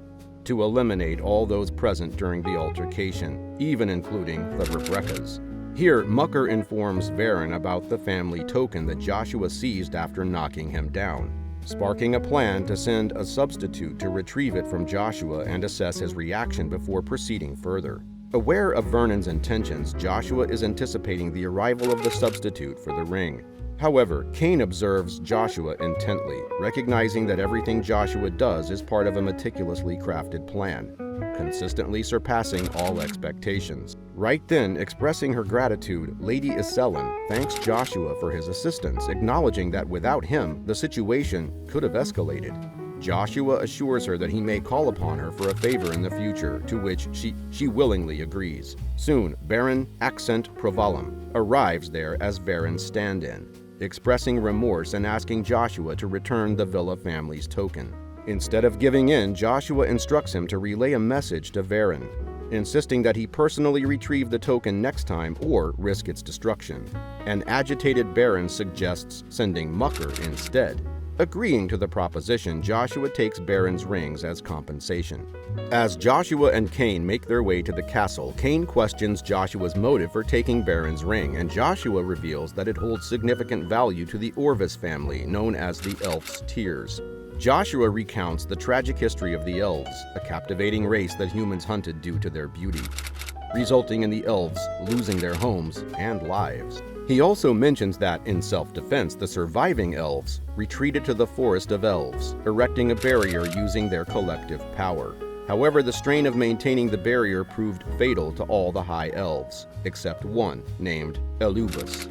Speaker 1: to eliminate all those present during the altercation, even including the Rebreccas. Here, Mucker informs Varen about the family token that Joshua seized after knocking him down, sparking a plan to send a substitute to retrieve it from Joshua and assess his reaction before proceeding further. Aware of Vernon's intentions, Joshua is anticipating the arrival of the substitute for the ring. However, Cain observes Joshua intently, recognizing that everything Joshua does is part of a meticulously crafted plan, consistently surpassing all expectations. Right then, expressing her gratitude, Lady Iselin thanks Joshua for his assistance, acknowledging that without him, the situation could have escalated. Joshua assures her that he may call upon her for a favor in the future, to which she willingly agrees. Soon, Baron Accent Provalum arrives there as Varen's stand-in, expressing remorse and asking Joshua to return the Villa family's token. Instead of giving in, Joshua instructs him to relay a message to Varen, insisting that he personally retrieve the token next time or risk its destruction. An agitated Baron suggests sending Mucker instead. Agreeing to the proposition, Joshua takes Baron's rings as compensation. As Joshua and Cain make their way to the castle, Cain questions Joshua's motive for taking Baron's ring, and Joshua reveals that it holds significant value to the Orvis family, known as the Elf's Tears. Joshua recounts the tragic history of the elves, a captivating race that humans hunted due to their beauty, resulting in the elves losing their homes and lives. He also mentions that, in self-defense, the surviving elves retreated to the Forest of Elves, erecting a barrier using their collective power. However, the strain of maintaining the barrier proved fatal to all the High Elves, except one, named Elubus.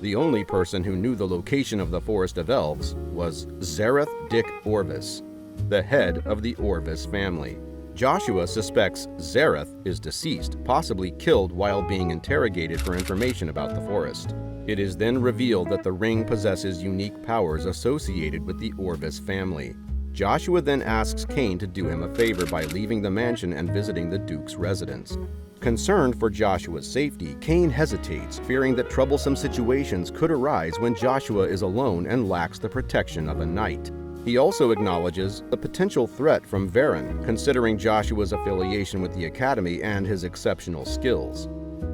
Speaker 1: The only person who knew the location of the Forest of Elves was Zareth Dick Orvis, the head of the Orvis family. Joshua suspects Zareth is deceased, possibly killed while being interrogated for information about the forest. It is then revealed that the ring possesses unique powers associated with the Orvis family. Joshua then asks Cain to do him a favor by leaving the mansion and visiting the Duke's residence. Concerned for Joshua's safety, Cain hesitates, fearing that troublesome situations could arise when Joshua is alone and lacks the protection of a knight. He also acknowledges the potential threat from Varen, considering Joshua's affiliation with the Academy and his exceptional skills.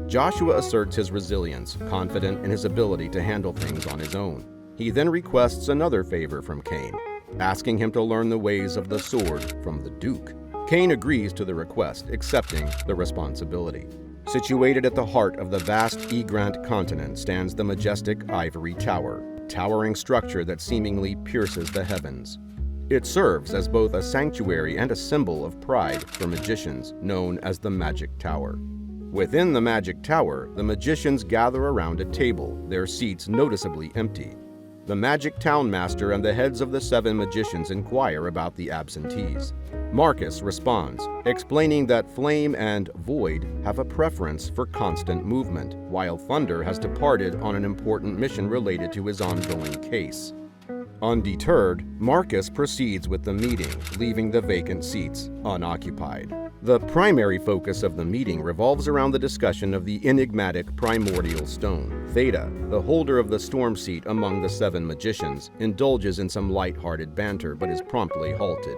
Speaker 1: Joshua asserts his resilience, confident in his ability to handle things on his own. He then requests another favor from Cain, asking him to learn the ways of the sword from the Duke. Cain agrees to the request, accepting the responsibility. Situated at the heart of the vast Egrant continent stands the majestic Ivory Tower, towering structure that seemingly pierces the heavens. It serves as both a sanctuary and a symbol of pride for magicians, known as the Magic Tower. Within the Magic Tower, the magicians gather around a table, their seats noticeably empty. The Magic Town Master and the heads of the 7 magicians inquire about the absentees. Marcus responds, explaining that Flame and Void have a preference for constant movement, while Thunder has departed on an important mission related to his ongoing case. Undeterred, Marcus proceeds with the meeting, leaving the vacant seats unoccupied. The primary focus of the meeting revolves around the discussion of the enigmatic primordial stone. Theta, the holder of the storm seat among the 7 magicians, indulges in some light-hearted banter but is promptly halted.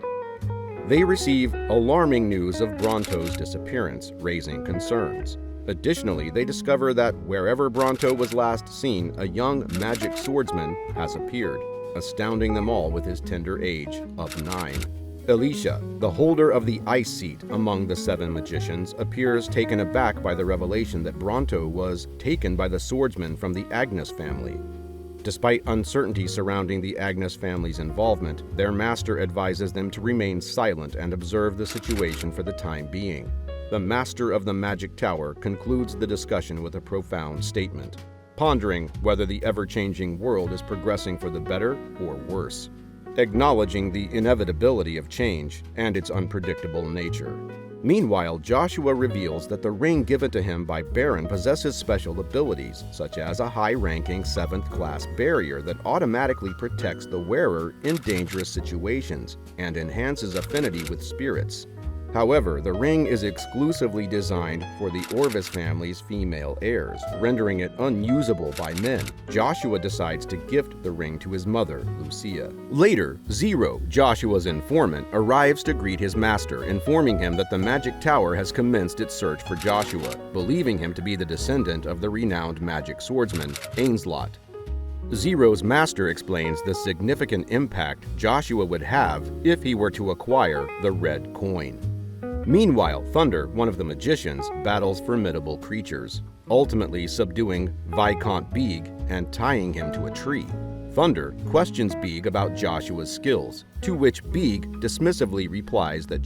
Speaker 1: They receive alarming news of Bronto's disappearance, raising concerns. Additionally, they discover that wherever Bronto was last seen, a young magic swordsman has appeared, astounding them all with his tender age of 9. Alicia, the holder of the ice seat among the 7 magicians, appears taken aback by the revelation that Bronto was taken by the swordsman from the Agnes family. Despite uncertainty surrounding the Agnes family's involvement, their master advises them to remain silent and observe the situation for the time being. The master of the magic tower concludes the discussion with a profound statement, pondering whether the ever-changing world is progressing for the better or worse, acknowledging the inevitability of change and its unpredictable nature. Meanwhile, Joshua reveals that the ring given to him by Baron possesses special abilities, such as a high-ranking 7th-class barrier that automatically protects the wearer in dangerous situations and enhances affinity with spirits. However, the ring is exclusively designed for the Orvis family's female heirs, rendering it unusable by men. Joshua decides to gift the ring to his mother, Lucia. Later, Zero, Joshua's informant, arrives to greet his master, informing him that the magic tower has commenced its search for Joshua, believing him to be the descendant of the renowned magic swordsman, Ainslot. Zero's master explains the significant impact Joshua would have if he were to acquire the red coin. Meanwhile, Thunder, one of the magicians, battles formidable creatures, ultimately subduing Viscount Beeg and tying him to a tree. Thunder questions Beeg about Joshua's skills, to which Beeg dismissively replies that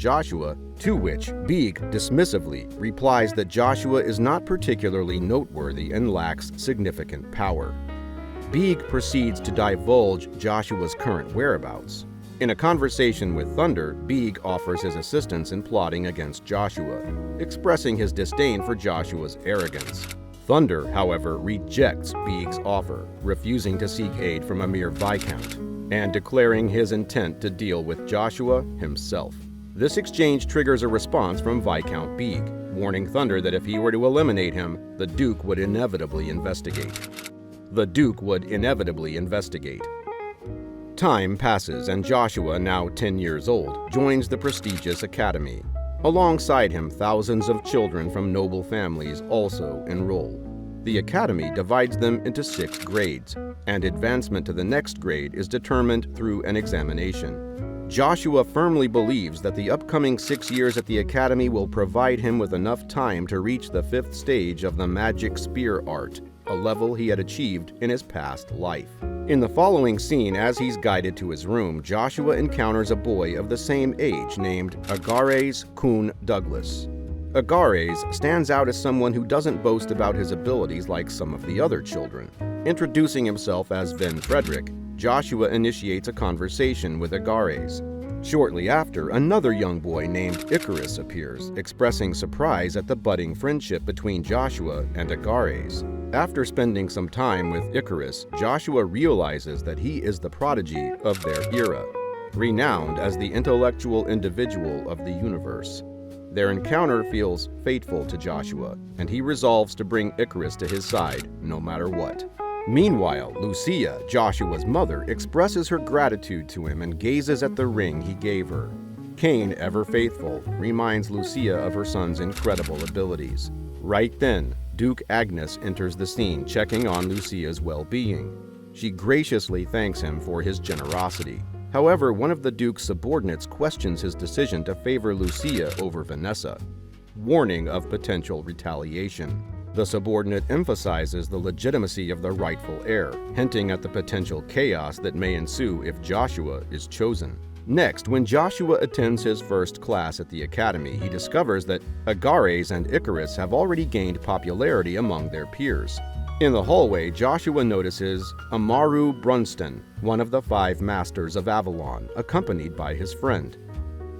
Speaker 1: Joshua is not particularly noteworthy and lacks significant power. Beeg proceeds to divulge Joshua's current whereabouts. In a conversation with Thunder, Beeg offers his assistance in plotting against Joshua, expressing his disdain for Joshua's arrogance. Thunder, however, rejects Beeg's offer, refusing to seek aid from a mere Viscount, and declaring his intent to deal with Joshua himself. This exchange triggers a response from Viscount Beeg, warning Thunder that if he were to eliminate him, the Duke would inevitably investigate. Time passes, and Joshua, now 10 years old, joins the prestigious academy. Alongside him, thousands of children from noble families also enroll. The academy divides them into 6 grades, and advancement to the next grade is determined through an examination. Joshua firmly believes that the upcoming 6 years at the academy will provide him with enough time to reach the 5th stage of the magic spear art, a level he had achieved in his past life. In the following scene, as he's guided to his room, Joshua encounters a boy of the same age named Agares Kuhn Douglas. Agares stands out as someone who doesn't boast about his abilities like some of the other children. Introducing himself as Ven Frederick, Joshua initiates a conversation with Agares. Shortly after, another young boy named Icarus appears, expressing surprise at the budding friendship between Joshua and Agares. After spending some time with Icarus, Joshua realizes that he is the prodigy of their era, renowned as the intellectual individual of the universe. Their encounter feels fateful to Joshua, and he resolves to bring Icarus to his side no matter what. Meanwhile, Lucia, Joshua's mother, expresses her gratitude to him and gazes at the ring he gave her. Cain, ever faithful, reminds Lucia of her son's incredible abilities. Right then, Duke Agnes enters the scene, checking on Lucia's well-being. She graciously thanks him for his generosity. However, one of the Duke's subordinates questions his decision to favor Lucia over Vanessa, warning of potential retaliation. The subordinate emphasizes the legitimacy of the rightful heir, hinting at the potential chaos that may ensue if Joshua is chosen. Next, when Joshua attends his first class at the academy, he discovers that Agares and Icarus have already gained popularity among their peers. In the hallway, Joshua notices Amaru Brunston, one of the 5 masters of Avalon, accompanied by his friend.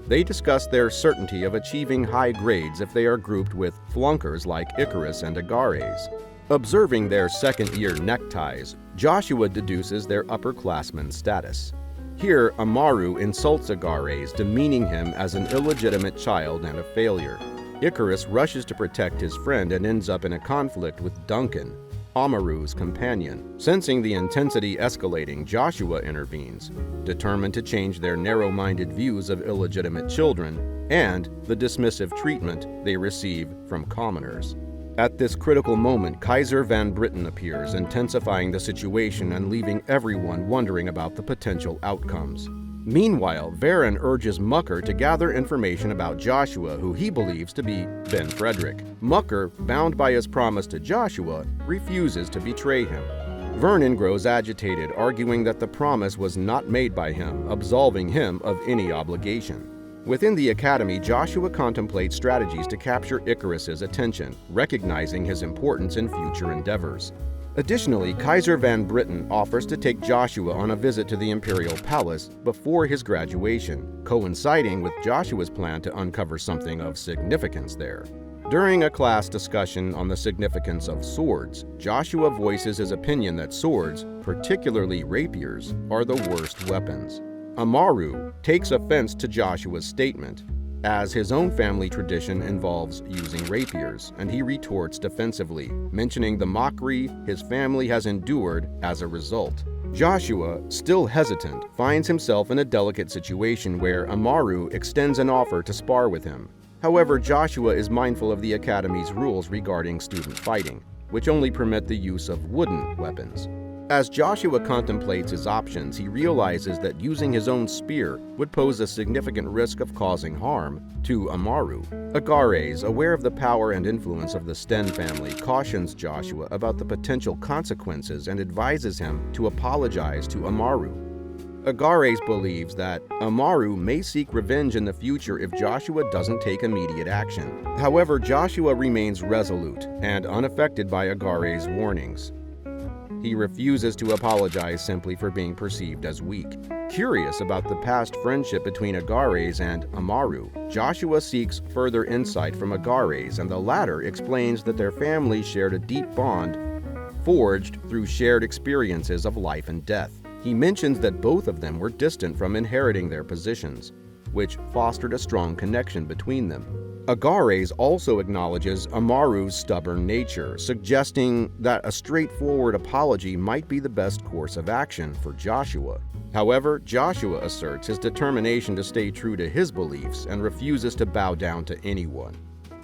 Speaker 1: They discuss their certainty of achieving high grades if they are grouped with flunkers like Icarus and Agares. Observing their second-year neckties, Joshua deduces their upperclassman status. Here, Amaru insults Agares, demeaning him as an illegitimate child and a failure. Icarus rushes to protect his friend and ends up in a conflict with Duncan, Amaru's companion. Sensing the intensity escalating, Joshua intervenes, determined to change their narrow-minded views of illegitimate children and the dismissive treatment they receive from commoners. At this critical moment, Kaiser Van Britten appears, intensifying the situation and leaving everyone wondering about the potential outcomes. Meanwhile, Varen urges Mucker to gather information about Joshua, who he believes to be Ben Frederick. Mucker, bound by his promise to Joshua, refuses to betray him. Vernon grows agitated, arguing that the promise was not made by him, absolving him of any obligation. Within the academy, Joshua contemplates strategies to capture Icarus's attention, recognizing his importance in future endeavors. Additionally, Kaiser Van Britten offers to take Joshua on a visit to the Imperial Palace before his graduation, coinciding with Joshua's plan to uncover something of significance there. During a class discussion on the significance of swords, Joshua voices his opinion that swords, particularly rapiers, are the worst weapons. Amaru takes offense to Joshua's statement, as his own family tradition involves using rapiers, and he retorts defensively, mentioning the mockery his family has endured as a result. Joshua, still hesitant, finds himself in a delicate situation where Amaru extends an offer to spar with him. However, Joshua is mindful of the Academy's rules regarding student fighting, which only permit the use of wooden weapons. As Joshua contemplates his options, he realizes that using his own spear would pose a significant risk of causing harm to Amaru. Agares, aware of the power and influence of the Sten family, cautions Joshua about the potential consequences and advises him to apologize to Amaru. Agares believes that Amaru may seek revenge in the future if Joshua doesn't take immediate action. However, Joshua remains resolute and unaffected by Agares' warnings. He refuses to apologize simply for being perceived as weak. Curious about the past friendship between Agares and Amaru, Joshua seeks further insight from Agares, and the latter explains that their families shared a deep bond forged through shared experiences of life and death. He mentions that both of them were distant from inheriting their positions, which fostered a strong connection between them. Agares also acknowledges Amaru's stubborn nature, suggesting that a straightforward apology might be the best course of action for Joshua. However, Joshua asserts his determination to stay true to his beliefs and refuses to bow down to anyone.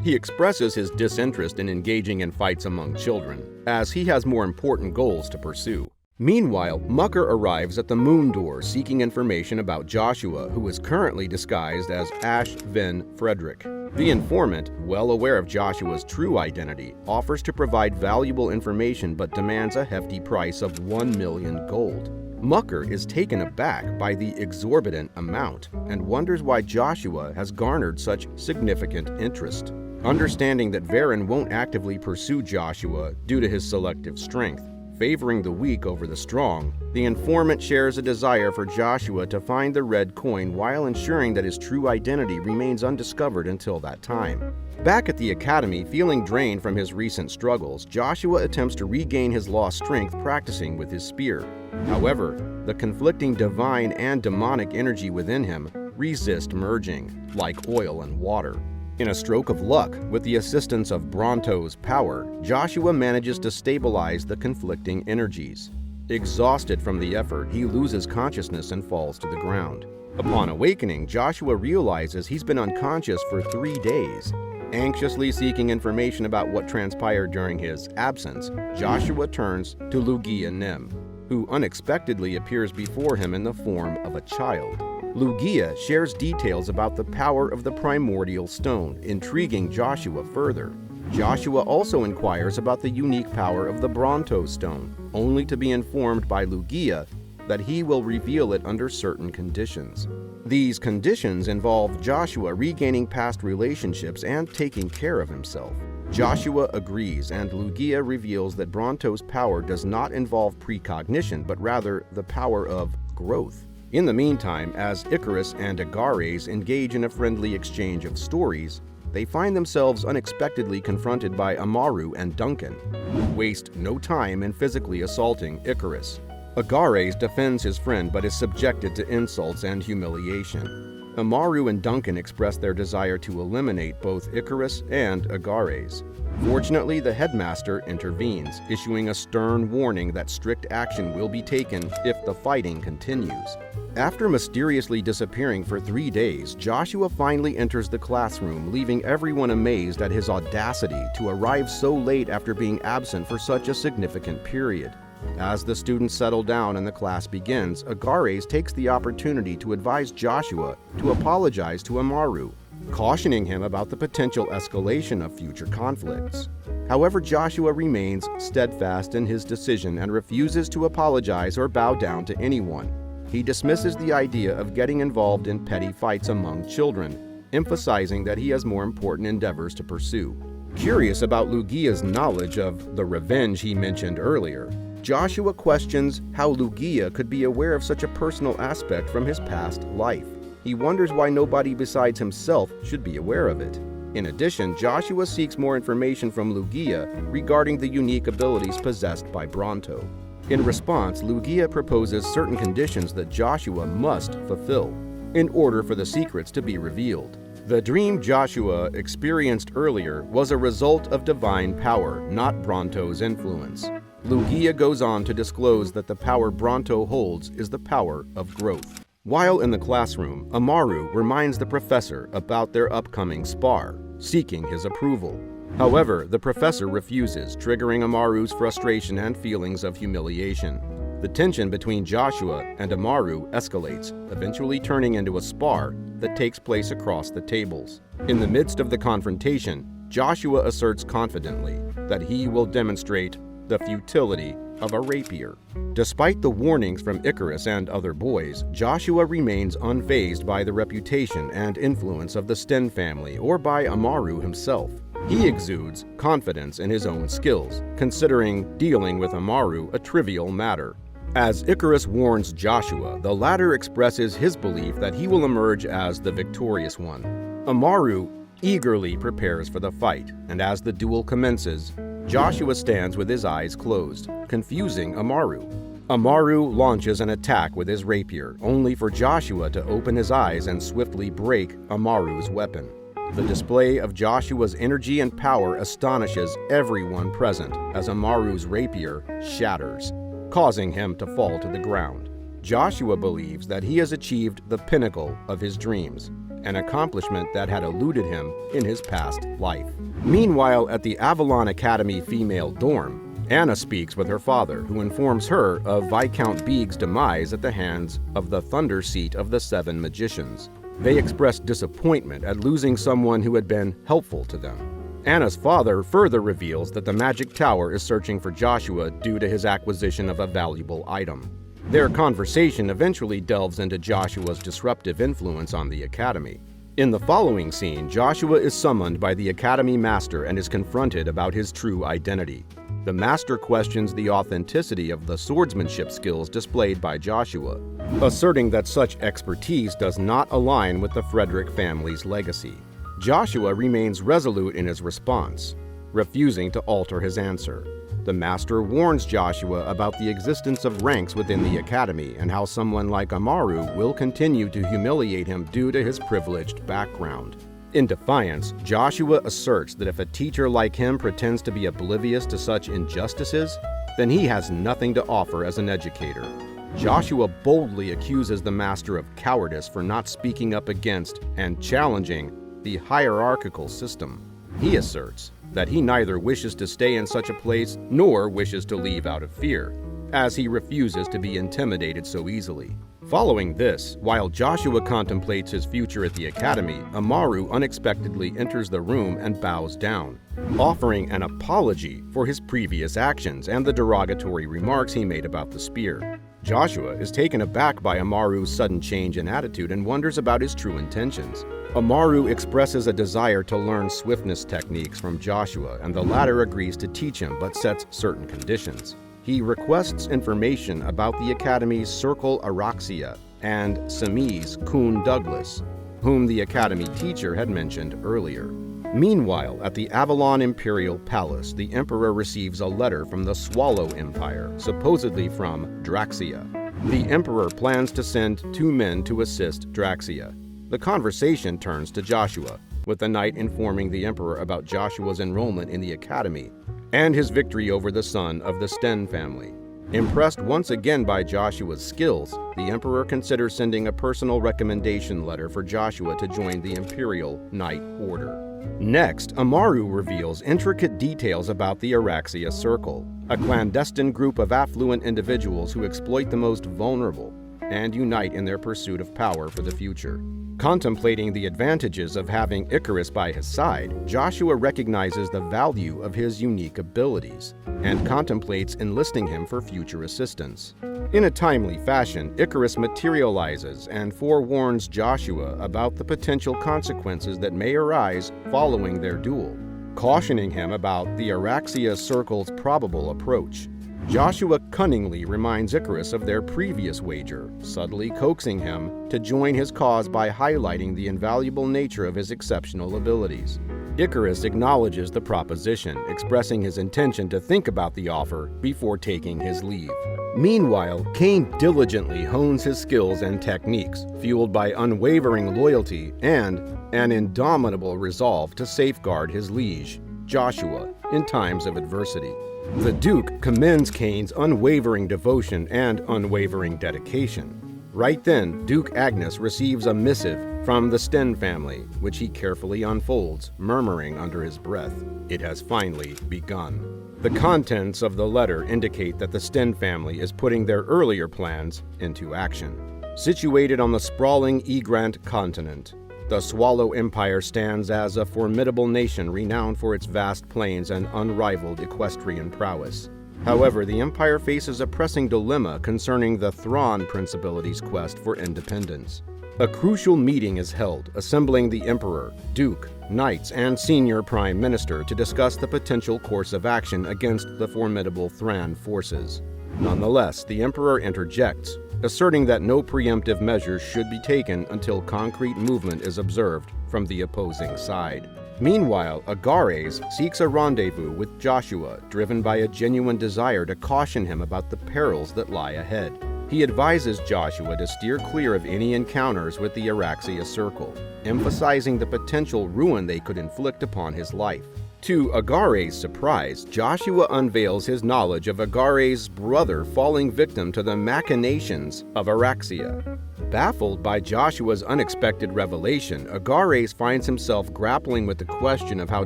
Speaker 1: He expresses his disinterest in engaging in fights among children, as he has more important goals to pursue. Meanwhile, Mucker arrives at the Moon Door seeking information about Joshua, who is currently disguised as Ash Vin Frederick. The informant, well aware of Joshua's true identity, offers to provide valuable information but demands a hefty price of 1 million gold. Mucker is taken aback by the exorbitant amount and wonders why Joshua has garnered such significant interest. Understanding that Varen won't actively pursue Joshua due to his selective strength, favoring the weak over the strong, the informant shares a desire for Joshua to find the red coin while ensuring that his true identity remains undiscovered until that time. Back at the academy, feeling drained from his recent struggles, Joshua attempts to regain his lost strength practicing with his spear. However, the conflicting divine and demonic energy within him resist merging, like oil and water. In a stroke of luck, with the assistance of Bronto's power, Joshua manages to stabilize the conflicting energies. Exhausted from the effort, he loses consciousness and falls to the ground. Upon awakening, Joshua realizes he's been unconscious for 3 days. Anxiously seeking information about what transpired during his absence, Joshua turns to Lugia Nem, who unexpectedly appears before him in the form of a child. Lugia shares details about the power of the primordial stone, intriguing Joshua further. Joshua also inquires about the unique power of the Bronto stone, only to be informed by Lugia that he will reveal it under certain conditions. These conditions involve Joshua regaining past relationships and taking care of himself. Joshua agrees, and Lugia reveals that Bronto's power does not involve precognition, but rather the power of growth. In the meantime, as Icarus and Agares engage in a friendly exchange of stories, they find themselves unexpectedly confronted by Amaru and Duncan, who waste no time in physically assaulting Icarus. Agares defends his friend but is subjected to insults and humiliation. Amaru and Duncan express their desire to eliminate both Icarus and Agares. Fortunately, the headmaster intervenes, issuing a stern warning that strict action will be taken if the fighting continues. After mysteriously disappearing for 3 days, Joshua finally enters the classroom, leaving everyone amazed at his audacity to arrive so late after being absent for such a significant period. As the students settle down and the class begins, Agares takes the opportunity to advise Joshua to apologize to Amaru, cautioning him about the potential escalation of future conflicts. However, Joshua remains steadfast in his decision and refuses to apologize or bow down to anyone. He dismisses the idea of getting involved in petty fights among children, emphasizing that he has more important endeavors to pursue. Curious about Lugia's knowledge of the revenge he mentioned earlier, Joshua questions how Lugia could be aware of such a personal aspect from his past life. He wonders why nobody besides himself should be aware of it. In addition, Joshua seeks more information from Lugia regarding the unique abilities possessed by Bronto. In response, Lugia proposes certain conditions that Joshua must fulfill in order for the secrets to be revealed. The dream Joshua experienced earlier was a result of divine power, not Bronto's influence. Lugia goes on to disclose that the power Bronto holds is the power of growth. While in the classroom, Amaru reminds the professor about their upcoming spar, seeking his approval. However, the professor refuses, triggering Amaru's frustration and feelings of humiliation. The tension between Joshua and Amaru escalates, eventually turning into a spar that takes place across the tables. In the midst of the confrontation, Joshua asserts confidently that he will demonstrate the futility of a rapier. Despite the warnings from Icarus and other boys, Joshua remains unfazed by the reputation and influence of the Sten family or by Amaru himself. He exudes confidence in his own skills, considering dealing with Amaru a trivial matter. As Icarus warns Joshua, the latter expresses his belief that he will emerge as the victorious one. Amaru eagerly prepares for the fight, and as the duel commences, Joshua stands with his eyes closed, confusing Amaru. Amaru launches an attack with his rapier, only for Joshua to open his eyes and swiftly break Amaru's weapon. The display of Joshua's energy and power astonishes everyone present as Amaru's rapier shatters, causing him to fall to the ground. Joshua believes that he has achieved the pinnacle of his dreams, an accomplishment that had eluded him in his past life. Meanwhile, at the Avalon Academy female dorm, Anna speaks with her father, who informs her of Viscount Beeg's demise at the hands of the Thunder Seat of the Seven Magicians. They express disappointment at losing someone who had been helpful to them. Anna's father further reveals that the Magic Tower is searching for Joshua due to his acquisition of a valuable item. Their conversation eventually delves into Joshua's disruptive influence on the Academy. In the following scene, Joshua is summoned by the Academy Master and is confronted about his true identity. The Master questions the authenticity of the swordsmanship skills displayed by Joshua, asserting that such expertise does not align with the Frederick family's legacy. Joshua remains resolute in his response, refusing to alter his answer. The Master warns Joshua about the existence of ranks within the Academy and how someone like Amaru will continue to humiliate him due to his privileged background. In defiance, Joshua asserts that if a teacher like him pretends to be oblivious to such injustices, then he has nothing to offer as an educator. Joshua boldly accuses the Master of cowardice for not speaking up against and challenging the hierarchical system. He asserts that he neither wishes to stay in such a place nor wishes to leave out of fear, as he refuses to be intimidated so easily. Following this, while Joshua contemplates his future at the Academy, Amaru unexpectedly enters the room and bows down, offering an apology for his previous actions and the derogatory remarks he made about the spear. Joshua is taken aback by Amaru's sudden change in attitude and wonders about his true intentions. Amaru expresses a desire to learn swiftness techniques from Joshua, and the latter agrees to teach him but sets certain conditions. He requests information about the Academy's Circle Araxia and Sami's Kuhn Douglas, whom the Academy teacher had mentioned earlier. Meanwhile, at the Avalon Imperial Palace, the Emperor receives a letter from the Swallow Empire, supposedly from Draxia. The Emperor plans to send 2 men to assist Draxia. The conversation turns to Joshua, with the knight informing the Emperor about Joshua's enrollment in the academy and his victory over the son of the Sten family. Impressed once again by Joshua's skills, the Emperor considers sending a personal recommendation letter for Joshua to join the Imperial Knight Order. Next, Amaru reveals intricate details about the Araxia Circle, a clandestine group of affluent individuals who exploit the most vulnerable and unite in their pursuit of power for the future. Contemplating the advantages of having Icarus by his side, Joshua recognizes the value of his unique abilities and contemplates enlisting him for future assistance. In a timely fashion, Icarus materializes and forewarns Joshua about the potential consequences that may arise following their duel, cautioning him about the Araxia Circle's probable approach. Joshua cunningly reminds Icarus of their previous wager, subtly coaxing him to join his cause by highlighting the invaluable nature of his exceptional abilities. Icarus acknowledges the proposition, expressing his intention to think about the offer before taking his leave. Meanwhile, Cain diligently hones his skills and techniques, fueled by unwavering loyalty and an indomitable resolve to safeguard his liege, Joshua, in times of adversity. The Duke commends Cain's unwavering devotion and unwavering dedication. Right then, Duke Agnes receives a missive from the Sten family, which he carefully unfolds, murmuring under his breath, "It has finally begun." The contents of the letter indicate that the Sten family is putting their earlier plans into action. Situated on the sprawling Egrant continent, the Swallow Empire stands as a formidable nation renowned for its vast plains and unrivaled equestrian prowess. However, the Empire faces a pressing dilemma concerning the Thrawn Principality's quest for independence. A crucial meeting is held, assembling the Emperor, Duke, Knights, and Senior Prime Minister to discuss the potential course of action against the formidable Thran forces. Nonetheless, the Emperor interjects, asserting that no preemptive measures should be taken until concrete movement is observed from the opposing side. Meanwhile, Agares seeks a rendezvous with Joshua, driven by a genuine desire to caution him about the perils that lie ahead. He advises Joshua to steer clear of any encounters with the Araxia Circle, emphasizing the potential ruin they could inflict upon his life. To Agares' surprise, Joshua unveils his knowledge of Agares' brother falling victim to the machinations of Araxia. Baffled by Joshua's unexpected revelation, Agares finds himself grappling with the question of how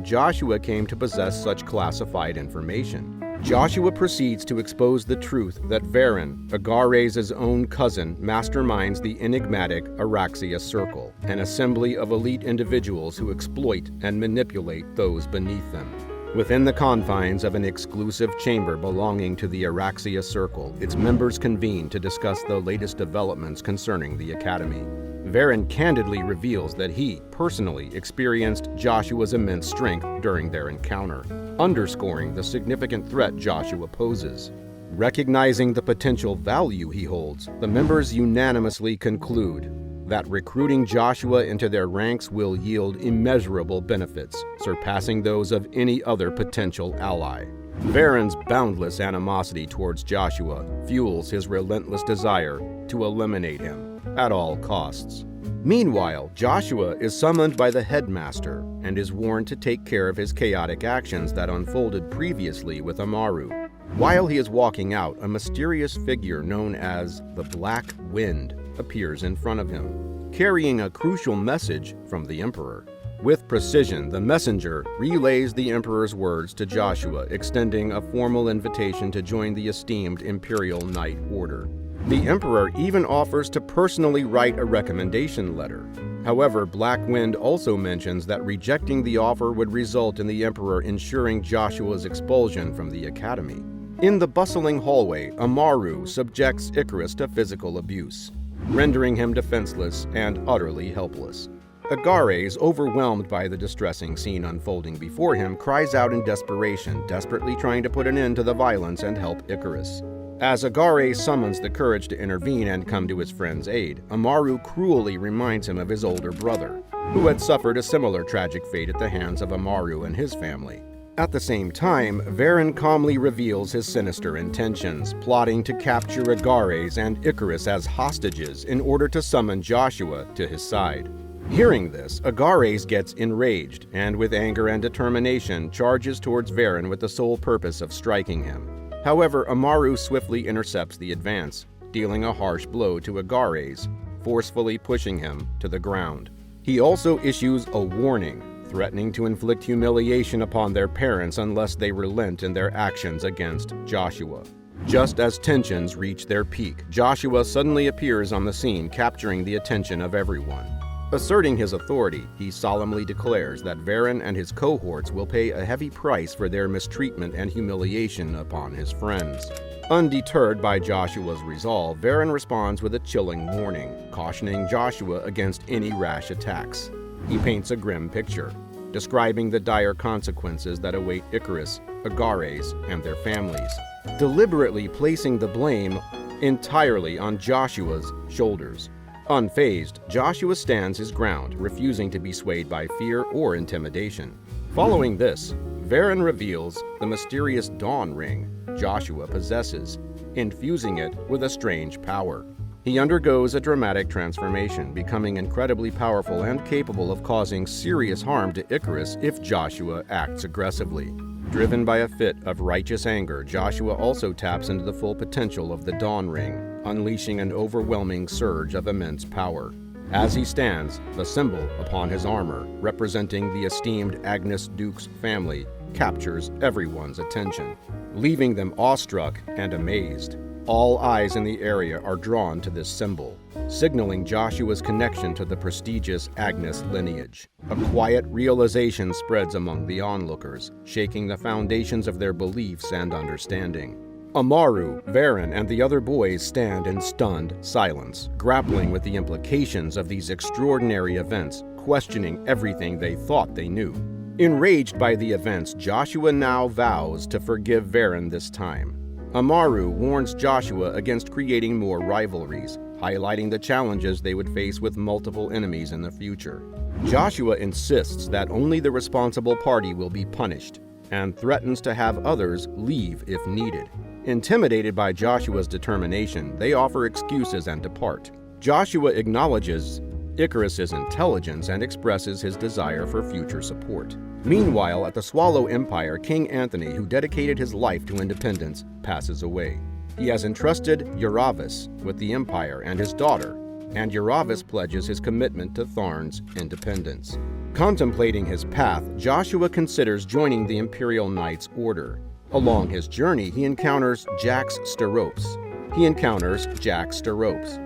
Speaker 1: Joshua came to possess such classified information. Joshua proceeds to expose the truth that Varen, Agares' own cousin, masterminds the enigmatic Araxia Circle, an assembly of elite individuals who exploit and manipulate those beneath them. Within the confines of an exclusive chamber belonging to the Araxia Circle, its members convene to discuss the latest developments concerning the Academy. Varen candidly reveals that he personally experienced Joshua's immense strength during their encounter, underscoring the significant threat Joshua poses. Recognizing the potential value he holds, the members unanimously conclude that recruiting Joshua into their ranks will yield immeasurable benefits, surpassing those of any other potential ally. Varen's boundless animosity towards Joshua fuels his relentless desire to eliminate him at all costs. Meanwhile, Joshua is summoned by the headmaster and is warned to take care of his chaotic actions that unfolded previously with Amaru. While he is walking out, a mysterious figure known as the Black Wind appears in front of him, carrying a crucial message from the Emperor. With precision, the messenger relays the Emperor's words to Joshua, extending a formal invitation to join the esteemed Imperial Knight Order. The Emperor even offers to personally write a recommendation letter. However, Black Wind also mentions that rejecting the offer would result in the Emperor ensuring Joshua's expulsion from the Academy. In the bustling hallway, Amaru subjects Icarus to physical abuse, rendering him defenseless and utterly helpless. Agares, overwhelmed by the distressing scene unfolding before him, cries out in desperation, desperately trying to put an end to the violence and help Icarus. As Agares summons the courage to intervene and come to his friend's aid, Amaru cruelly reminds him of his older brother, who had suffered a similar tragic fate at the hands of Amaru and his family. At the same time, Varen calmly reveals his sinister intentions, plotting to capture Agares and Icarus as hostages in order to summon Joshua to his side. Hearing this, Agares gets enraged and, with anger and determination, charges towards Varen with the sole purpose of striking him. However, Amaru swiftly intercepts the advance, dealing a harsh blow to Agares, forcefully pushing him to the ground. He also issues a warning, threatening to inflict humiliation upon their parents unless they relent in their actions against Joshua. Just as tensions reach their peak, Joshua suddenly appears on the scene, capturing the attention of everyone. Asserting his authority, he solemnly declares that Varen and his cohorts will pay a heavy price for their mistreatment and humiliation upon his friends. Undeterred by Joshua's resolve, Varen responds with a chilling warning, cautioning Joshua against any rash attacks. He paints a grim picture, describing the dire consequences that await Icarus, Agares, and their families, deliberately placing the blame entirely on Joshua's shoulders. Unfazed, Joshua stands his ground, refusing to be swayed by fear or intimidation. Following this, Varen reveals the mysterious Dawn Ring Joshua possesses, infusing it with a strange power. He undergoes a dramatic transformation, becoming incredibly powerful and capable of causing serious harm to Icarus if Joshua acts aggressively. Driven by a fit of righteous anger, Joshua also taps into the full potential of the Dawn Ring, unleashing an overwhelming surge of immense power. As he stands, the symbol upon his armor, representing the esteemed Agnes Duke's family, captures everyone's attention, leaving them awestruck and amazed. All eyes in the area are drawn to this symbol, signaling Joshua's connection to the prestigious Agnes lineage. A quiet realization spreads among the onlookers, shaking the foundations of their beliefs and understanding. Amaru, Varen, and the other boys stand in stunned silence, grappling with the implications of these extraordinary events, questioning everything they thought they knew. Enraged by the events, Joshua now vows to forgive Varen this time. Amaru warns Joshua against creating more rivalries, highlighting the challenges they would face with multiple enemies in the future. Joshua insists that only the responsible party will be punished, and threatens to have others leave if needed. Intimidated by Joshua's determination, they offer excuses and depart. Joshua acknowledges Icarus's intelligence and expresses his desire for future support. Meanwhile, at the Swallow Empire, King Anthony, who dedicated his life to independence, passes away. He has entrusted Yuravis with the empire and his daughter, and Yuravis pledges his commitment to Tharn's independence. Contemplating his path, Joshua considers joining the Imperial Knights Order. Along his journey, he encounters Jack Steropes,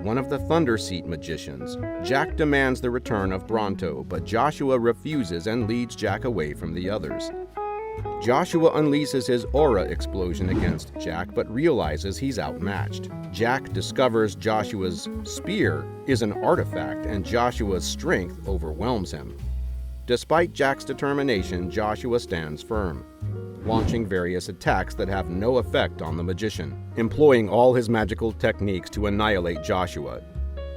Speaker 1: one of the Thunderseat magicians. Jack demands the return of Bronto, but Joshua refuses and leads Jack away from the others. Joshua unleashes his aura explosion against Jack, but realizes he's outmatched. Jack discovers Joshua's spear is an artifact, and Joshua's strength overwhelms him. Despite Jack's determination, Joshua stands firm, launching various attacks that have no effect on the magician, employing all his magical techniques to annihilate Joshua.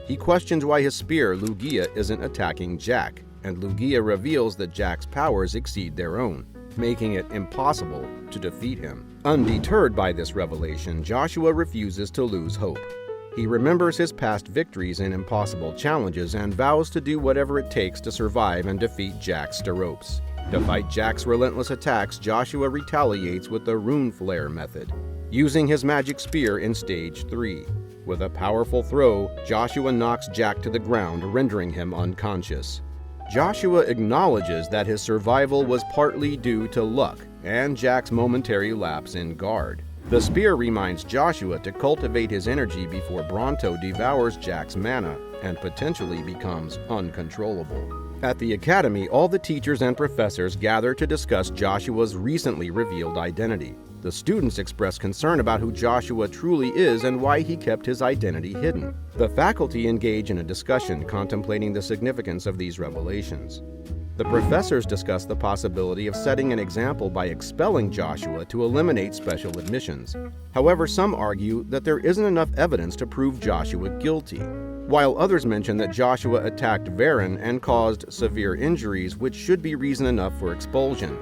Speaker 1: He questions why his spear, Lugia, isn't attacking Jack, and Lugia reveals that Jack's powers exceed their own, making it impossible to defeat him. Undeterred by this revelation, Joshua refuses to lose hope. He remembers his past victories in impossible challenges and vows to do whatever it takes to survive and defeat Jack Steropes. To fight Jack's relentless attacks, Joshua retaliates with the Rune Flare method, using his magic spear in Stage 3. With a powerful throw, Joshua knocks Jack to the ground, rendering him unconscious. Joshua acknowledges that his survival was partly due to luck and Jack's momentary lapse in guard. The spear reminds Joshua to cultivate his energy before Bronto devours Jack's mana and potentially becomes uncontrollable. At the academy, all the teachers and professors gather to discuss Joshua's recently revealed identity. The students express concern about who Joshua truly is and why he kept his identity hidden. The faculty engage in a discussion contemplating the significance of these revelations. The professors discuss the possibility of setting an example by expelling Joshua to eliminate special admissions. However, some argue that there isn't enough evidence to prove Joshua guilty. while others mention that Joshua attacked Varen and caused severe injuries, which should be reason enough for expulsion.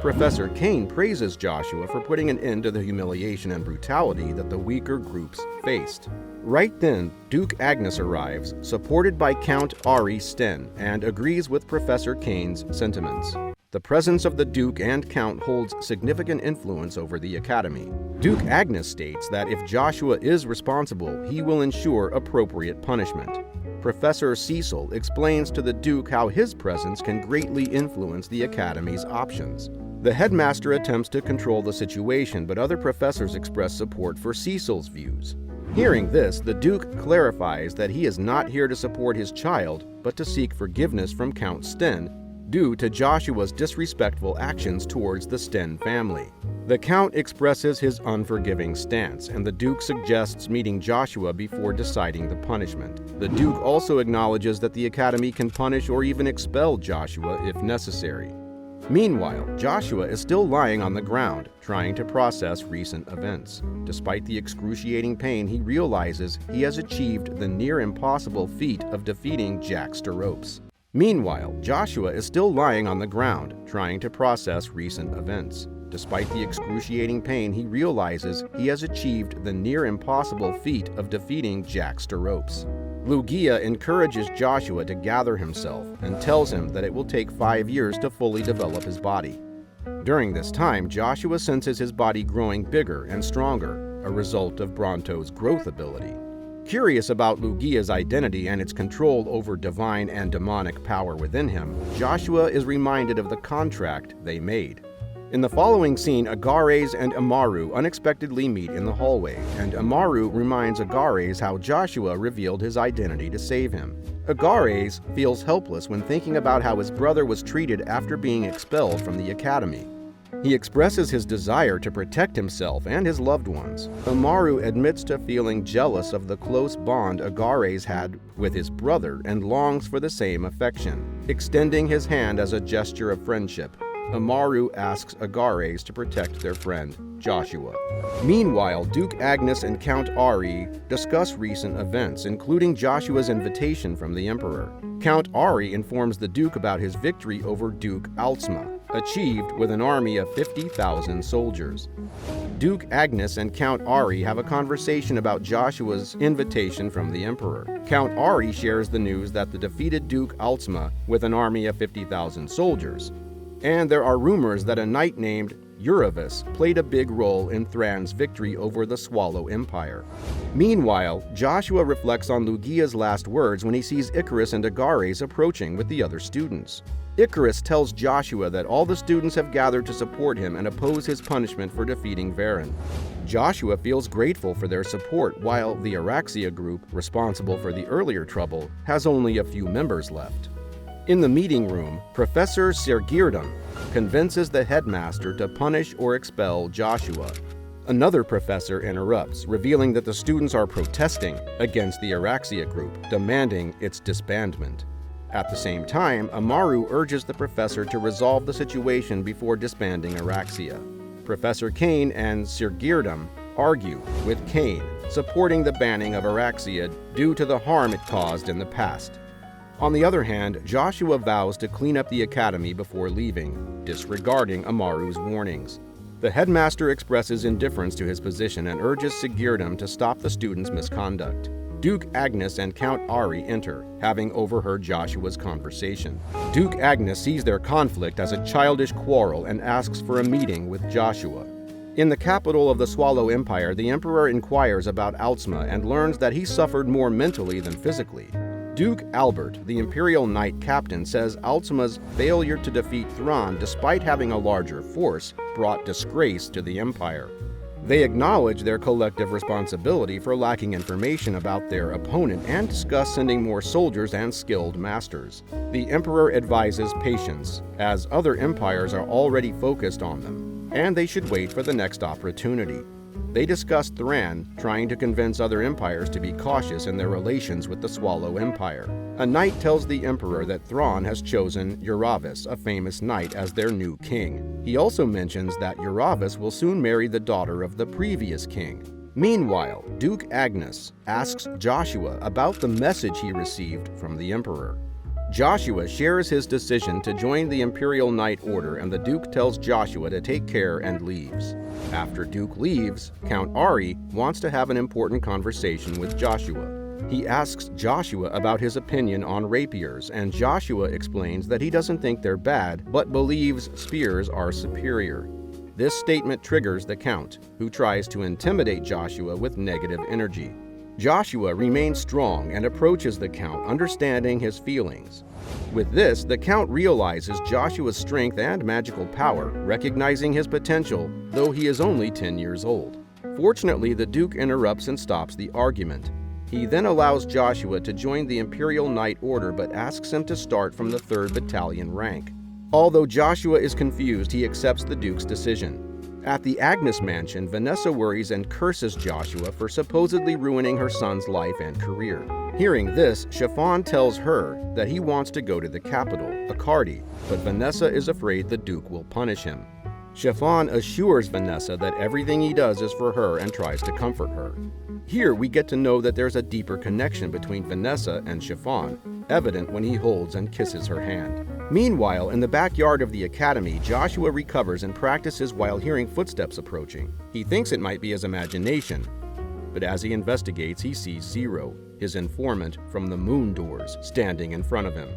Speaker 1: Professor Kane praises Joshua for putting an end to the humiliation and brutality that the weaker groups faced. Right then, Duke Agnes arrives, supported by Count Ari Sten, and agrees with Professor Kane's sentiments. The presence of the Duke and Count holds significant influence over the Academy. Duke Agnes states that if Joshua is responsible, he will ensure appropriate punishment. Professor Cecil explains to the Duke how his presence can greatly influence the Academy's options. The headmaster attempts to control the situation, but other professors express support for Cecil's views. Hearing this, the Duke clarifies that he is not here to support his child, but to seek forgiveness from Count Sten due to Joshua's disrespectful actions towards the Sten family. The Count expresses his unforgiving stance, and the Duke suggests meeting Joshua before deciding the punishment. The Duke also acknowledges that the Academy can punish or even expel Joshua if necessary. Meanwhile, Joshua is still lying on the ground, trying to process recent events. Despite the excruciating pain, he realizes he has achieved the near-impossible feat of defeating Jack Steropes. Meanwhile, Joshua is still lying on the ground, trying to process recent events. Despite the excruciating pain, he realizes he has achieved the near-impossible feat of defeating Jack Steropes. Lugia encourages Joshua to gather himself and tells him that it will take 5 years to fully develop his body. During this time, Joshua senses his body growing bigger and stronger, a result of Bronto's growth ability. Curious about Lugia's identity and its control over divine and demonic power within him, Joshua is reminded of the contract they made. In the following scene, Agares and Amaru unexpectedly meet in the hallway, and Amaru reminds Agares how Joshua revealed his identity to save him. Agares feels helpless when thinking about how his brother was treated after being expelled from the academy. He expresses his desire to protect himself and his loved ones. Amaru admits to feeling jealous of the close bond Agares had with his brother and longs for the same affection. Extending his hand as a gesture of friendship, Amaru asks Agares to protect their friend, Joshua. Meanwhile, Duke Agnes and Count Ari discuss recent events, including Joshua's invitation from the Emperor. Count Ari informs the Duke about his victory over Duke Altsma, achieved with an army of 50,000 soldiers. Duke Agnes and Count Ari have a conversation about Joshua's invitation from the Emperor. Count Ari shares the news that the defeated Duke Altsma with an army of 50,000 soldiers. And there are rumors that a knight named Uravis played a big role in Thran's victory over the Swallow Empire. Meanwhile, Joshua reflects on Lugia's last words when he sees Icarus and Agares approaching with the other students. Icarus tells Joshua that all the students have gathered to support him and oppose his punishment for defeating Varen. Joshua feels grateful for their support, while the Araxia group, responsible for the earlier trouble, has only a few members left. In the meeting room, Professor Sergirdum convinces the headmaster to punish or expel Joshua. Another professor interrupts, revealing that the students are protesting against the Araxia group, demanding its disbandment. At the same time, Amaru urges the professor to resolve the situation before disbanding Araxia. Professor Kane and Sergirdum argue, with Kane supporting the banning of Araxia due to the harm it caused in the past. On the other hand, Joshua vows to clean up the academy before leaving, disregarding Amaru's warnings. The headmaster expresses indifference to his position and urges Sergirdum to stop the students' misconduct. Duke Agnes and Count Ari enter, having overheard Joshua's conversation. Duke Agnes sees their conflict as a childish quarrel and asks for a meeting with Joshua. In the capital of the Swallow Empire, the Emperor inquires about Altsma and learns that he suffered more mentally than physically. Duke Albert, the Imperial Knight Captain, says Altsma's failure to defeat Thrawn, despite having a larger force, brought disgrace to the Empire. They acknowledge their collective responsibility for lacking information about their opponent and discuss sending more soldiers and skilled masters. The Emperor advises patience, as other empires are already focused on them, and they should wait for the next opportunity. They discuss Thran, trying to convince other empires to be cautious in their relations with the Swallow Empire. A knight tells the Emperor that Thrawn has chosen Uravis, a famous knight, as their new king. He also mentions that Uravis will soon marry the daughter of the previous king. Meanwhile, Duke Agnes asks Joshua about the message he received from the Emperor. Joshua shares his decision to join the Imperial Knight Order, and the Duke tells Joshua to take care and leaves. After Duke leaves, Count Ari wants to have an important conversation with Joshua. He asks Joshua about his opinion on rapiers, and Joshua explains that he doesn't think they're bad, but believes spears are superior. This statement triggers the Count, who tries to intimidate Joshua with negative energy. Joshua remains strong and approaches the Count, understanding his feelings. With this, the Count realizes Joshua's strength and magical power, recognizing his potential, though he is only 10 years old. Fortunately, the Duke interrupts and stops the argument. He then allows Joshua to join the Imperial Knight Order, but asks him to start from the 3rd Battalion rank. Although Joshua is confused, he accepts the Duke's decision. At the Agnes mansion, Vanessa worries and curses Joshua for supposedly ruining her son's life and career. Hearing this, Chiffon tells her that he wants to go to the capital, Accardi, but Vanessa is afraid the Duke will punish him. Chiffon assures Vanessa that everything he does is for her and tries to comfort her. Here we get to know that there's a deeper connection between Vanessa and Chiffon, evident when he holds and kisses her hand. Meanwhile, in the backyard of the academy, Joshua recovers and practices while hearing footsteps approaching. He thinks it might be his imagination, but as he investigates, he sees Zero, his informant from the Moon Doors, standing in front of him.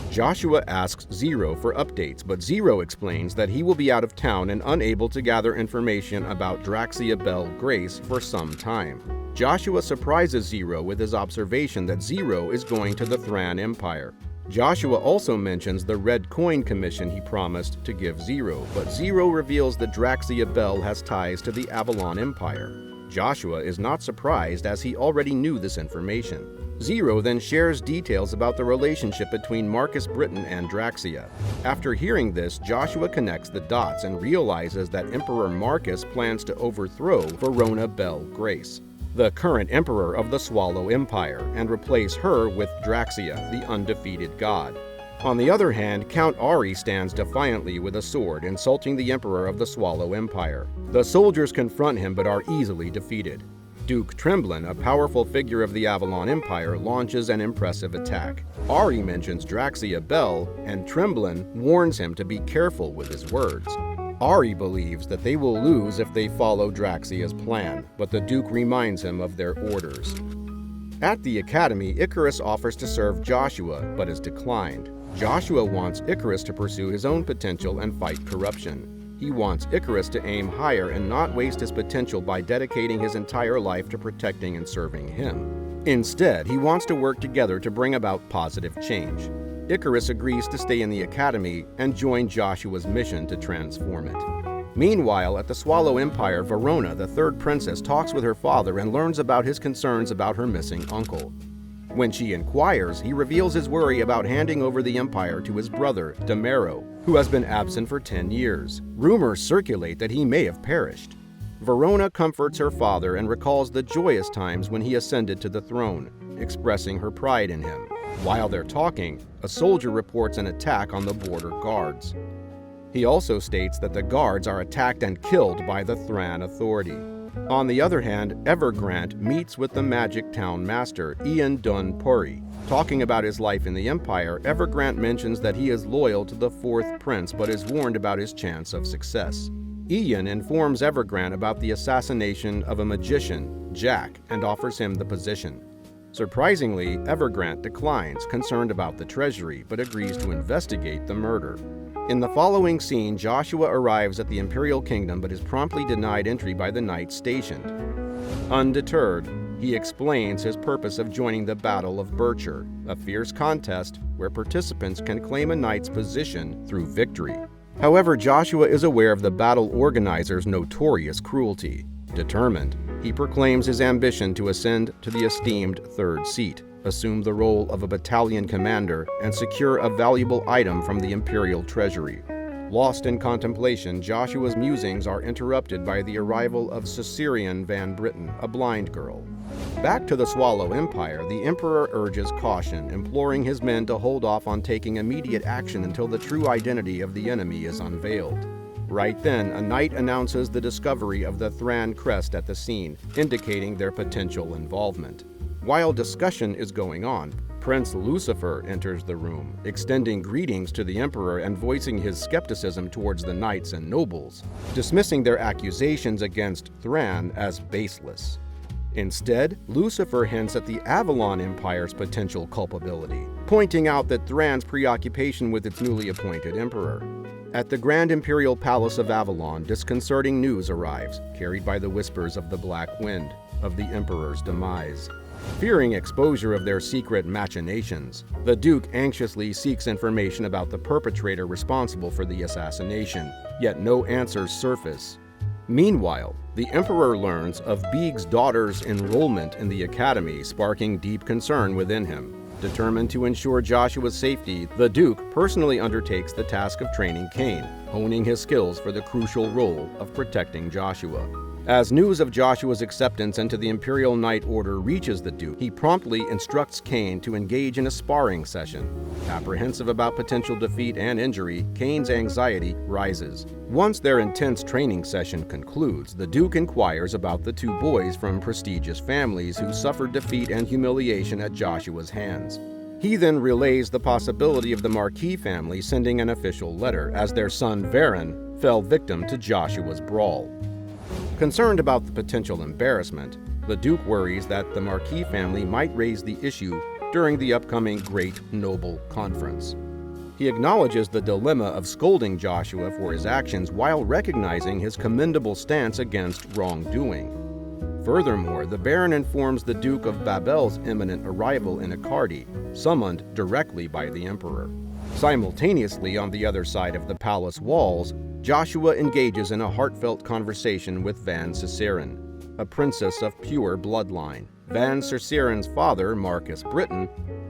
Speaker 1: Joshua asks Zero for updates, but Zero explains that he will be out of town and unable to gather information about Draxia Bell Grace for some time. Joshua surprises Zero with his observation that Zero is going to the Thran Empire. Joshua also mentions the red coin commission he promised to give Zero, but Zero reveals that Draxia Bell has ties to the Avalon Empire. Joshua is not surprised, as he already knew this information. Zero then shares details about the relationship between Marcus Britain and Draxia. After hearing this, Joshua connects the dots and realizes that Emperor Marcus plans to overthrow Verona Bell Grace, the current emperor of the Swallow Empire, and replace her with Draxia, the undefeated god. On the other hand, Count Ari stands defiantly with a sword, insulting the emperor of the Swallow Empire. The soldiers confront him but are easily defeated. Duke Tremblin, a powerful figure of the Avalon Empire, launches an impressive attack. Ari mentions Draxia Bell, and Tremblin warns him to be careful with his words. Ari believes that they will lose if they follow Draxia's plan, but the Duke reminds him of their orders. At the academy, Icarus offers to serve Joshua, but is declined. Joshua wants Icarus to pursue his own potential and fight corruption. He wants Icarus to aim higher and not waste his potential by dedicating his entire life to protecting and serving him. Instead, he wants to work together to bring about positive change. Icarus agrees to stay in the academy and join Joshua's mission to transform it. Meanwhile, at the Swallow Empire, Verona, the 3rd princess, talks with her father and learns about his concerns about her missing uncle. When she inquires, he reveals his worry about handing over the empire to his brother, Demero, who has been absent for 10 years. Rumors circulate that he may have perished. Verona comforts her father and recalls the joyous times when he ascended to the throne, expressing her pride in him. While they're talking, a soldier reports an attack on the border guards. He also states that the guards are attacked and killed by the Thran authority. On the other hand, Evergrant meets with the Magic Town Master, Ian Dun Puri. Talking about his life in the Empire, Evergrant mentions that he is loyal to the 4th Prince but is warned about his chance of success. Ian informs Evergrant about the assassination of a magician, Jack, and offers him the position. Surprisingly, Evergrant declines, concerned about the treasury, but agrees to investigate the murder. In the following scene, Joshua arrives at the Imperial Kingdom but is promptly denied entry by the knights stationed. Undeterred, he explains his purpose of joining the Battle of Bircher, a fierce contest where participants can claim a knight's position through victory. However, Joshua is aware of the battle organizers' notorious cruelty. Determined, he proclaims his ambition to ascend to the esteemed 3rd seat, assume the role of a battalion commander, and secure a valuable item from the imperial treasury. Lost in contemplation, Joshua's musings are interrupted by the arrival of Caesarion Van Britten, a blind girl. Back to the Swallow Empire, the Emperor urges caution, imploring his men to hold off on taking immediate action until the true identity of the enemy is unveiled. Right then, a knight announces the discovery of the Thran crest at the scene, indicating their potential involvement. While discussion is going on, Prince Lucifer enters the room, extending greetings to the Emperor and voicing his skepticism towards the knights and nobles, dismissing their accusations against Thran as baseless. Instead, Lucifer hints at the Avalon Empire's potential culpability, pointing out that Thran's preoccupation with its newly appointed emperor. At the Grand Imperial Palace of Avalon, disconcerting news arrives, carried by the whispers of the Black Wind, of the Emperor's demise. Fearing exposure of their secret machinations, the Duke anxiously seeks information about the perpetrator responsible for the assassination, yet no answers surface. Meanwhile, the Emperor learns of Beeg's daughter's enrollment in the academy, sparking deep concern within him. Determined to ensure Joshua's safety, the Duke personally undertakes the task of training Cain, honing his skills for the crucial role of protecting Joshua. As news of Joshua's acceptance into the Imperial Knight Order reaches the Duke, he promptly instructs Cain to engage in a sparring session. Apprehensive about potential defeat and injury, Cain's anxiety rises. Once their intense training session concludes, the Duke inquires about the two boys from prestigious families who suffered defeat and humiliation at Joshua's hands. He then relays the possibility of the Marquis family sending an official letter, as their son Varen fell victim to Joshua's brawl. Concerned about the potential embarrassment, the Duke worries that the Marquis family might raise the issue during the upcoming Great Noble Conference. He acknowledges the dilemma of scolding Joshua for his actions while recognizing his commendable stance against wrongdoing. Furthermore, the Baron informs the Duke of Babel's imminent arrival in Accardi, summoned directly by the Emperor. Simultaneously, on the other side of the palace walls, Joshua engages in a heartfelt conversation with Van Ciceren, a princess of pure bloodline. Van Ciceren's father, Marcus Britain,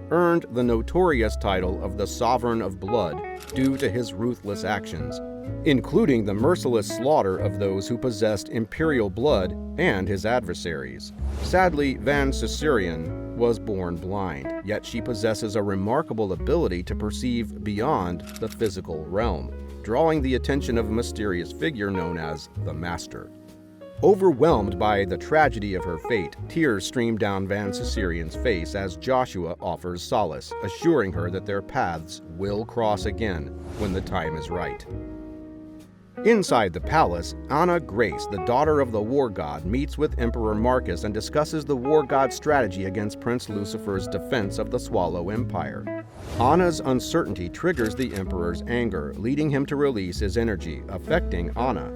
Speaker 1: earned the notorious title of the Sovereign of Blood due to his ruthless actions, including the merciless slaughter of those who possessed imperial blood and his adversaries. Sadly, Van Ciceren was born blind, yet she possesses a remarkable ability to perceive beyond the physical realm, drawing the attention of a mysterious figure known as the Master. Overwhelmed by the tragedy of her fate, tears stream down Van Ciceren's face as Joshua offers solace, assuring her that their paths will cross again when the time is right. Inside the palace, Anna Grace, the daughter of the War God, meets with Emperor Marcus and discusses the War God's strategy against Prince Lucifer's defense of the Swallow Empire. Anna's uncertainty triggers the Emperor's anger, leading him to release his energy, affecting Anna.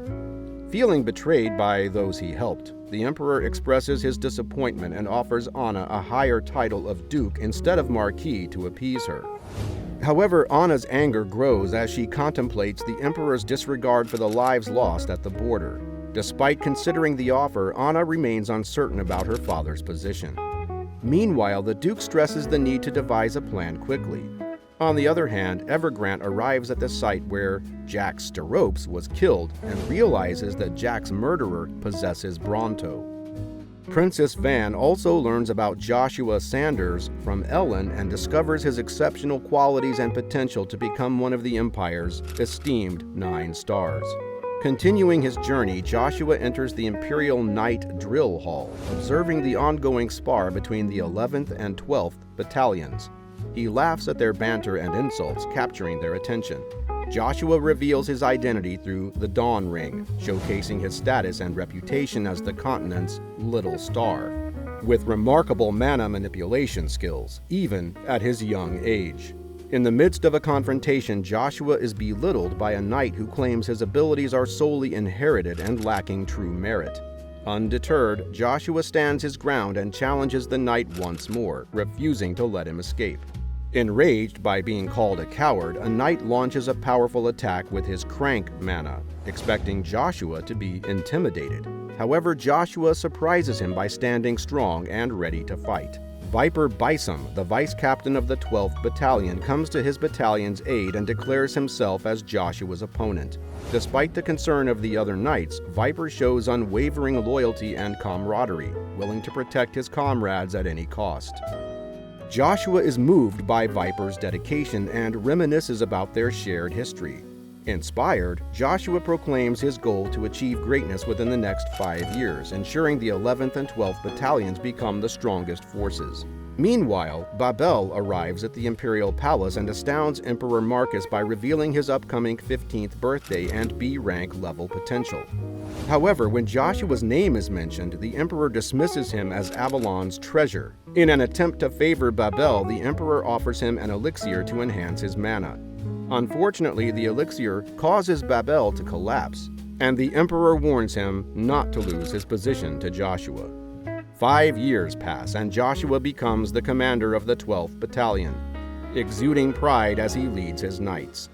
Speaker 1: Feeling betrayed by those he helped, the Emperor expresses his disappointment and offers Anna a higher title of Duke instead of Marquis to appease her. However, Anna's anger grows as she contemplates the Emperor's disregard for the lives lost at the border. Despite considering the offer, Anna remains uncertain about her father's position. Meanwhile, the Duke stresses the need to devise a plan quickly. On the other hand, Evergrant arrives at the site where Jack Steropes was killed and realizes that Jack's murderer possesses Bronto. Princess Van also learns about Joshua Sanders from Ellen and discovers his exceptional qualities and potential to become one of the Empire's esteemed 9 stars. Continuing his journey, Joshua enters the Imperial Knight Drill Hall, observing the ongoing spar between the 11th and 12th Battalions. He laughs at their banter and insults, capturing their attention. Joshua reveals his identity through the Dawn Ring, showcasing his status and reputation as the continent's Little Star, with remarkable mana manipulation skills, even at his young age. In the midst of a confrontation, Joshua is belittled by a knight who claims his abilities are solely inherited and lacking true merit. Undeterred, Joshua stands his ground and challenges the knight once more, refusing to let him escape. Enraged by being called a coward, a knight launches a powerful attack with his crank mana, expecting Joshua to be intimidated. However, Joshua surprises him by standing strong and ready to fight. Viper Bison, the vice captain of the 12th Battalion, comes to his battalion's aid and declares himself as Joshua's opponent. Despite the concern of the other knights, Viper shows unwavering loyalty and camaraderie, willing to protect his comrades at any cost. Joshua is moved by Viper's dedication and reminisces about their shared history. Inspired, Joshua proclaims his goal to achieve greatness within the next 5 years, ensuring the 11th and 12th battalions become the strongest forces. Meanwhile, Babel arrives at the imperial palace and astounds Emperor Marcus by revealing his upcoming 15th birthday and B-rank level potential. However, when Joshua's name is mentioned, the emperor dismisses him as Avalon's treasure. In an attempt to favor Babel, the emperor offers him an elixir to enhance his mana. Unfortunately, the elixir causes Babel to collapse, and the emperor warns him not to lose his position to Joshua. 5 years pass, and Joshua becomes the commander of the 12th Battalion, exuding pride as he leads his knights.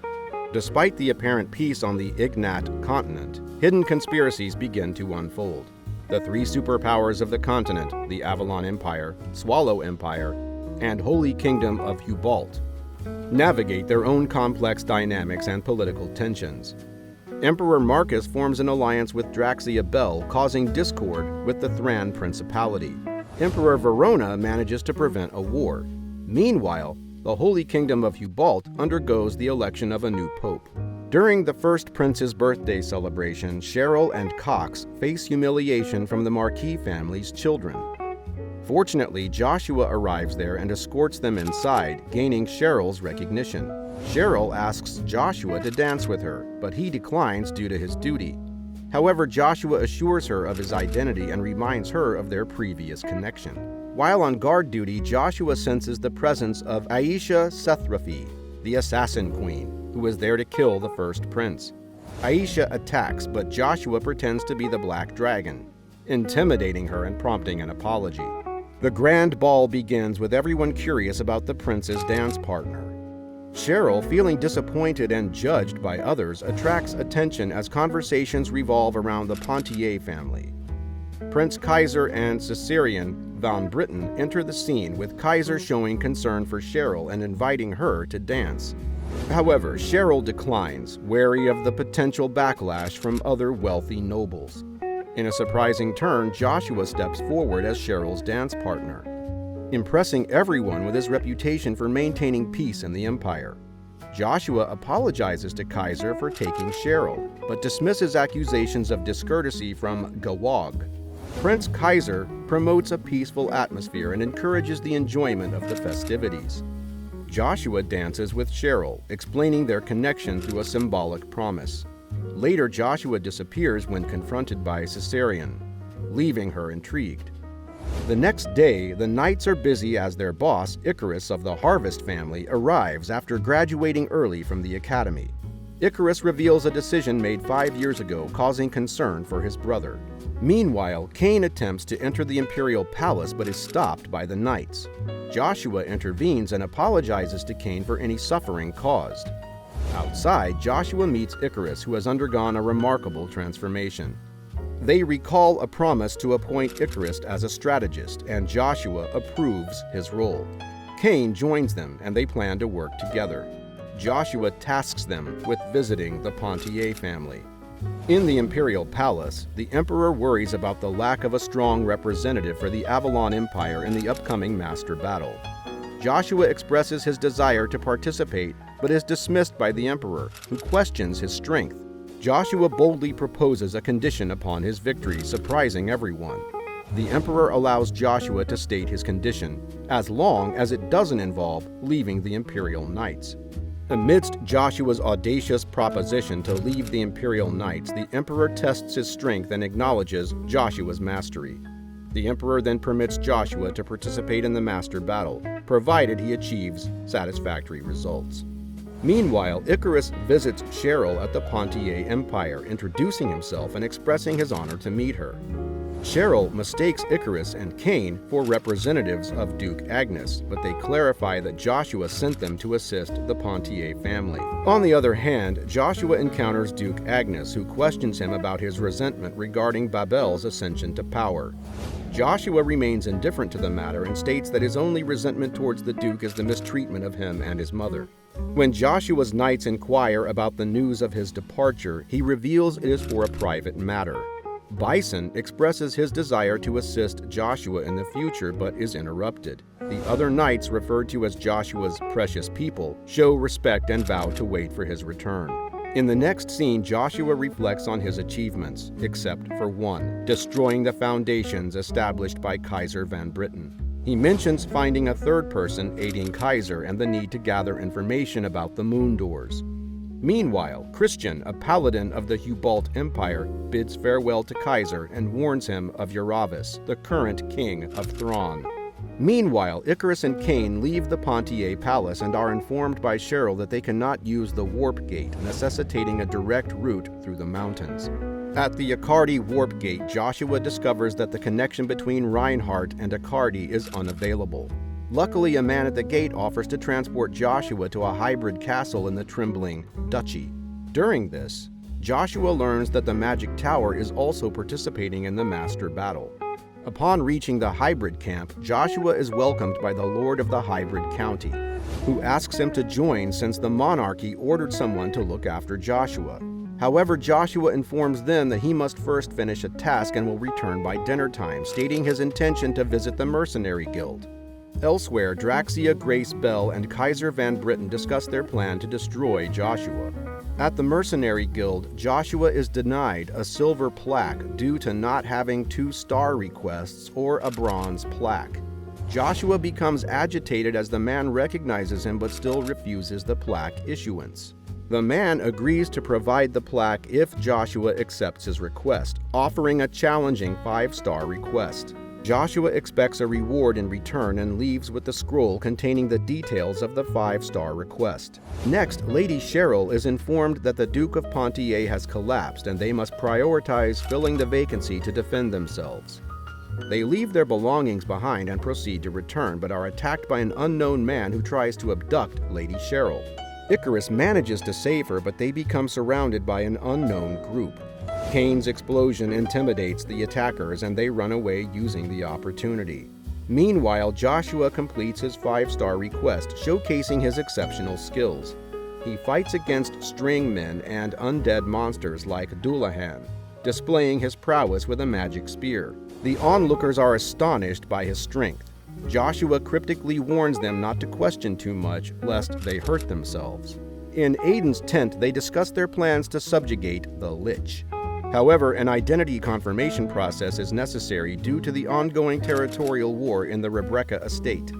Speaker 1: Despite the apparent peace on the Ignat continent, hidden conspiracies begin to unfold. The 3 superpowers of the continent, the Avalon Empire, Swallow Empire, and Holy Kingdom of Hubalt, navigate their own complex dynamics and political tensions. Emperor Marcus forms an alliance with Draxia Bel, causing discord with the Thran Principality. Emperor Verona manages to prevent a war. Meanwhile, the Holy Kingdom of Hubalt undergoes the election of a new pope. During the first prince's birthday celebration, Cheryl and Cox face humiliation from the Marquis family's children. Fortunately, Joshua arrives there and escorts them inside, gaining Cheryl's recognition. Cheryl asks Joshua to dance with her, but he declines due to his duty. However, Joshua assures her of his identity and reminds her of their previous connection. While on guard duty, Joshua senses the presence of Aisha Sethrafi, the Assassin Queen, who is there to kill the first prince. Aisha attacks, but Joshua pretends to be the Black Dragon, intimidating her and prompting an apology. The grand ball begins with everyone curious about the prince's dance partner. Cheryl, feeling disappointed and judged by others, attracts attention as conversations revolve around the Pontier family. Prince Kaiser and Caesarion von Britain enter the scene, with Kaiser showing concern for Cheryl and inviting her to dance. However, Cheryl declines, wary of the potential backlash from other wealthy nobles. In a surprising turn, Joshua steps forward as Cheryl's dance partner, impressing everyone with his reputation for maintaining peace in the empire. Joshua apologizes to Kaiser for taking Cheryl, but dismisses accusations of discourtesy from Gawag. Prince Kaiser promotes a peaceful atmosphere and encourages the enjoyment of the festivities. Joshua dances with Cheryl, explaining their connection through a symbolic promise. Later, Joshua disappears when confronted by Caesarion, leaving her intrigued. The next day, the knights are busy as their boss, Icarus of the Harvest family, arrives after graduating early from the academy. Icarus reveals a decision made 5 years ago, causing concern for his brother. Meanwhile, Cain attempts to enter the imperial palace but is stopped by the knights. Joshua intervenes and apologizes to Cain for any suffering caused. Outside, Joshua meets Icarus, who has undergone a remarkable transformation. They recall a promise to appoint Icarus as a strategist, and Joshua approves his role. Cain joins them, and they plan to work together. Joshua tasks them with visiting the Pontier family. In the imperial palace, the emperor worries about the lack of a strong representative for the Avalon Empire in the upcoming master battle. Joshua expresses his desire to participate, but is dismissed by the emperor, who questions his strength. Joshua boldly proposes a condition upon his victory, surprising everyone. The emperor allows Joshua to state his condition, as long as it doesn't involve leaving the imperial knights. Amidst Joshua's audacious proposition to leave the imperial knights, the emperor tests his strength and acknowledges Joshua's mastery. The emperor then permits Joshua to participate in the master battle, provided he achieves satisfactory results. Meanwhile, Icarus visits Cheryl at the Pontier Empire, introducing himself and expressing his honor to meet her. Cheryl mistakes Icarus and Cain for representatives of Duke Agnes, but they clarify that Joshua sent them to assist the Pontier family. On the other hand, Joshua encounters Duke Agnes, who questions him about his resentment regarding Babel's ascension to power. Joshua remains indifferent to the matter and states that his only resentment towards the Duke is the mistreatment of him and his mother. When Joshua's knights inquire about the news of his departure, he reveals it is for a private matter. Bison expresses his desire to assist Joshua in the future, but is interrupted. The other knights, referred to as Joshua's precious people, show respect and vow to wait for his return. In the next scene, Joshua reflects on his achievements, except for one, destroying the foundations established by Kaiser Van Britten. He mentions finding a third person aiding Kaiser and the need to gather information about the moon doors. Meanwhile, Christian, a paladin of the Hubalt Empire, bids farewell to Kaiser and warns him of Uravis, the current king of Thrawn. Meanwhile, Icarus and Cain leave the Pontier Palace and are informed by Cheryl that they cannot use the Warp Gate, necessitating a direct route through the mountains. At the Accardi Warp Gate, Joshua discovers that the connection between Reinhardt and Accardi is unavailable. Luckily, a man at the gate offers to transport Joshua to a hybrid castle in the Trembling Duchy. During this, Joshua learns that the Magic Tower is also participating in the Master Battle. Upon reaching the hybrid camp, Joshua is welcomed by the Lord of the Hybrid County, who asks him to join since the monarchy ordered someone to look after Joshua. However, Joshua informs them that he must first finish a task and will return by dinner time, stating his intention to visit the Mercenary Guild. Elsewhere, Draxia, Grace Bell, and Kaiser Van Britten discuss their plan to destroy Joshua. At the Mercenary Guild, Joshua is denied a silver plaque due to not having 2 star requests or a bronze plaque. Joshua becomes agitated as the man recognizes him but still refuses the plaque issuance. The man agrees to provide the plaque if Joshua accepts his request, offering a challenging 5-star request. Joshua expects a reward in return and leaves with the scroll containing the details of the 5-star request. Next, Lady Cheryl is informed that the Duke of Pontier has collapsed and they must prioritize filling the vacancy to defend themselves. They leave their belongings behind and proceed to return, but are attacked by an unknown man who tries to abduct Lady Cheryl. Icarus manages to save her, but they become surrounded by an unknown group. Cain's explosion intimidates the attackers and they run away using the opportunity. Meanwhile, Joshua completes his 5-star request, showcasing his exceptional skills. He fights against string men and undead monsters like Dullahan, displaying his prowess with a magic spear. The onlookers are astonished by his strength. Joshua cryptically warns them not to question too much, lest they hurt themselves. In Aiden's tent, they discuss their plans to subjugate the Lich. However, an identity confirmation process is necessary due to the ongoing territorial war in the Rebrecca estate.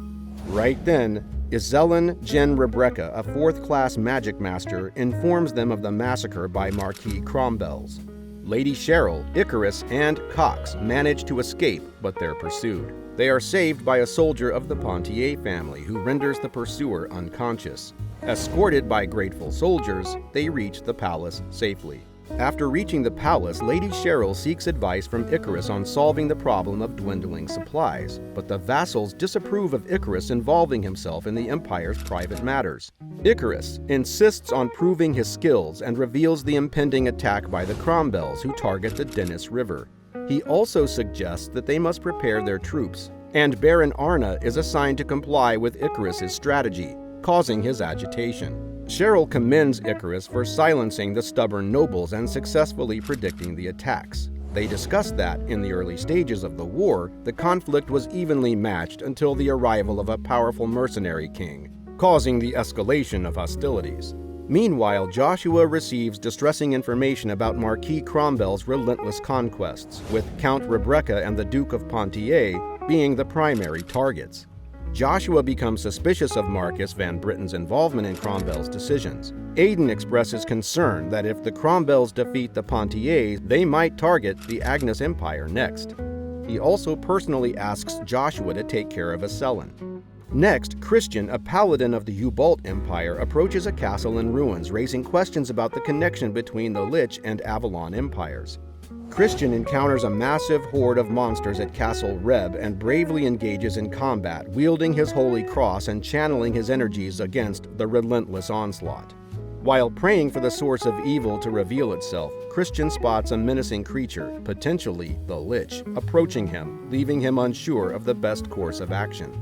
Speaker 1: Right then, Izelin Jen Rebrecca, a 4th-class magic master, informs them of the massacre by Marquis Crombells. Lady Cheryl, Icarus, and Cox manage to escape, but they're pursued. They are saved by a soldier of the Pontier family who renders the pursuer unconscious. Escorted by grateful soldiers, they reach the palace safely. After reaching the palace, Lady Cheryl seeks advice from Icarus on solving the problem of dwindling supplies, but the vassals disapprove of Icarus involving himself in the Empire's private matters. Icarus insists on proving his skills and reveals the impending attack by the Crombells, who target the Dennis River. He also suggests that they must prepare their troops, and Baron Arna is assigned to comply with Icarus's strategy, causing his agitation. Cheryl commends Icarus for silencing the stubborn nobles and successfully predicting the attacks. They discuss that, in the early stages of the war, the conflict was evenly matched until the arrival of a powerful mercenary king, causing the escalation of hostilities. Meanwhile, Joshua receives distressing information about Marquis Crombell's relentless conquests, with Count Rebrecca and the Duke of Pontier being the primary targets. Joshua becomes suspicious of Marcus Van Britten's involvement in Crombell's decisions. Aiden expresses concern that if the Crombells defeat the Pontiers, they might target the Agnes Empire next. He also personally asks Joshua to take care of Iselin. Next, Christian, a paladin of the Hubalt Empire, approaches a castle in ruins, raising questions about the connection between the Lich and Avalon empires. Christian encounters a massive horde of monsters at Castle Reb and bravely engages in combat, wielding his holy cross and channeling his energies against the relentless onslaught. While praying for the source of evil to reveal itself, Christian spots a menacing creature, potentially the Lich, approaching him, leaving him unsure of the best course of action.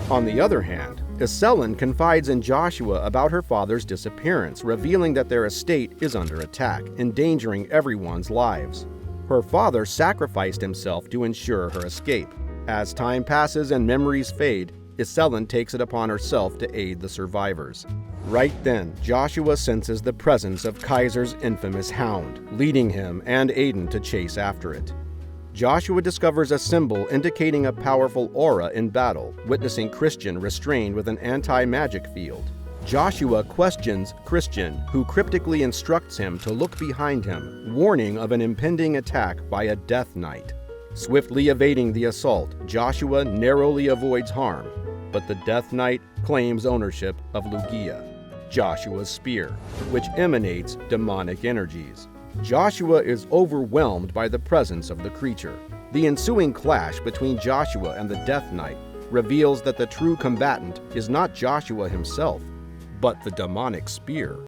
Speaker 1: On the other hand, Iselin confides in Joshua about her father's disappearance, revealing that their estate is under attack, endangering everyone's lives. Her father sacrificed himself to ensure her escape. As time passes and memories fade, Iselin takes it upon herself to aid the survivors. Right then, Joshua senses the presence of Kaiser's infamous hound, leading him and Aiden to chase after it. Joshua discovers a symbol indicating a powerful aura in battle, witnessing Christian restrained with an anti-magic field. Joshua questions Christian, who cryptically instructs him to look behind him, warning of an impending attack by a Death Knight. Swiftly evading the assault, Joshua narrowly avoids harm, but the Death Knight claims ownership of Lugia, Joshua's spear, which emanates demonic energies. Joshua is overwhelmed by the presence of the creature. The ensuing clash between Joshua and the Death Knight reveals that the true combatant is not Joshua himself, but the demonic spear.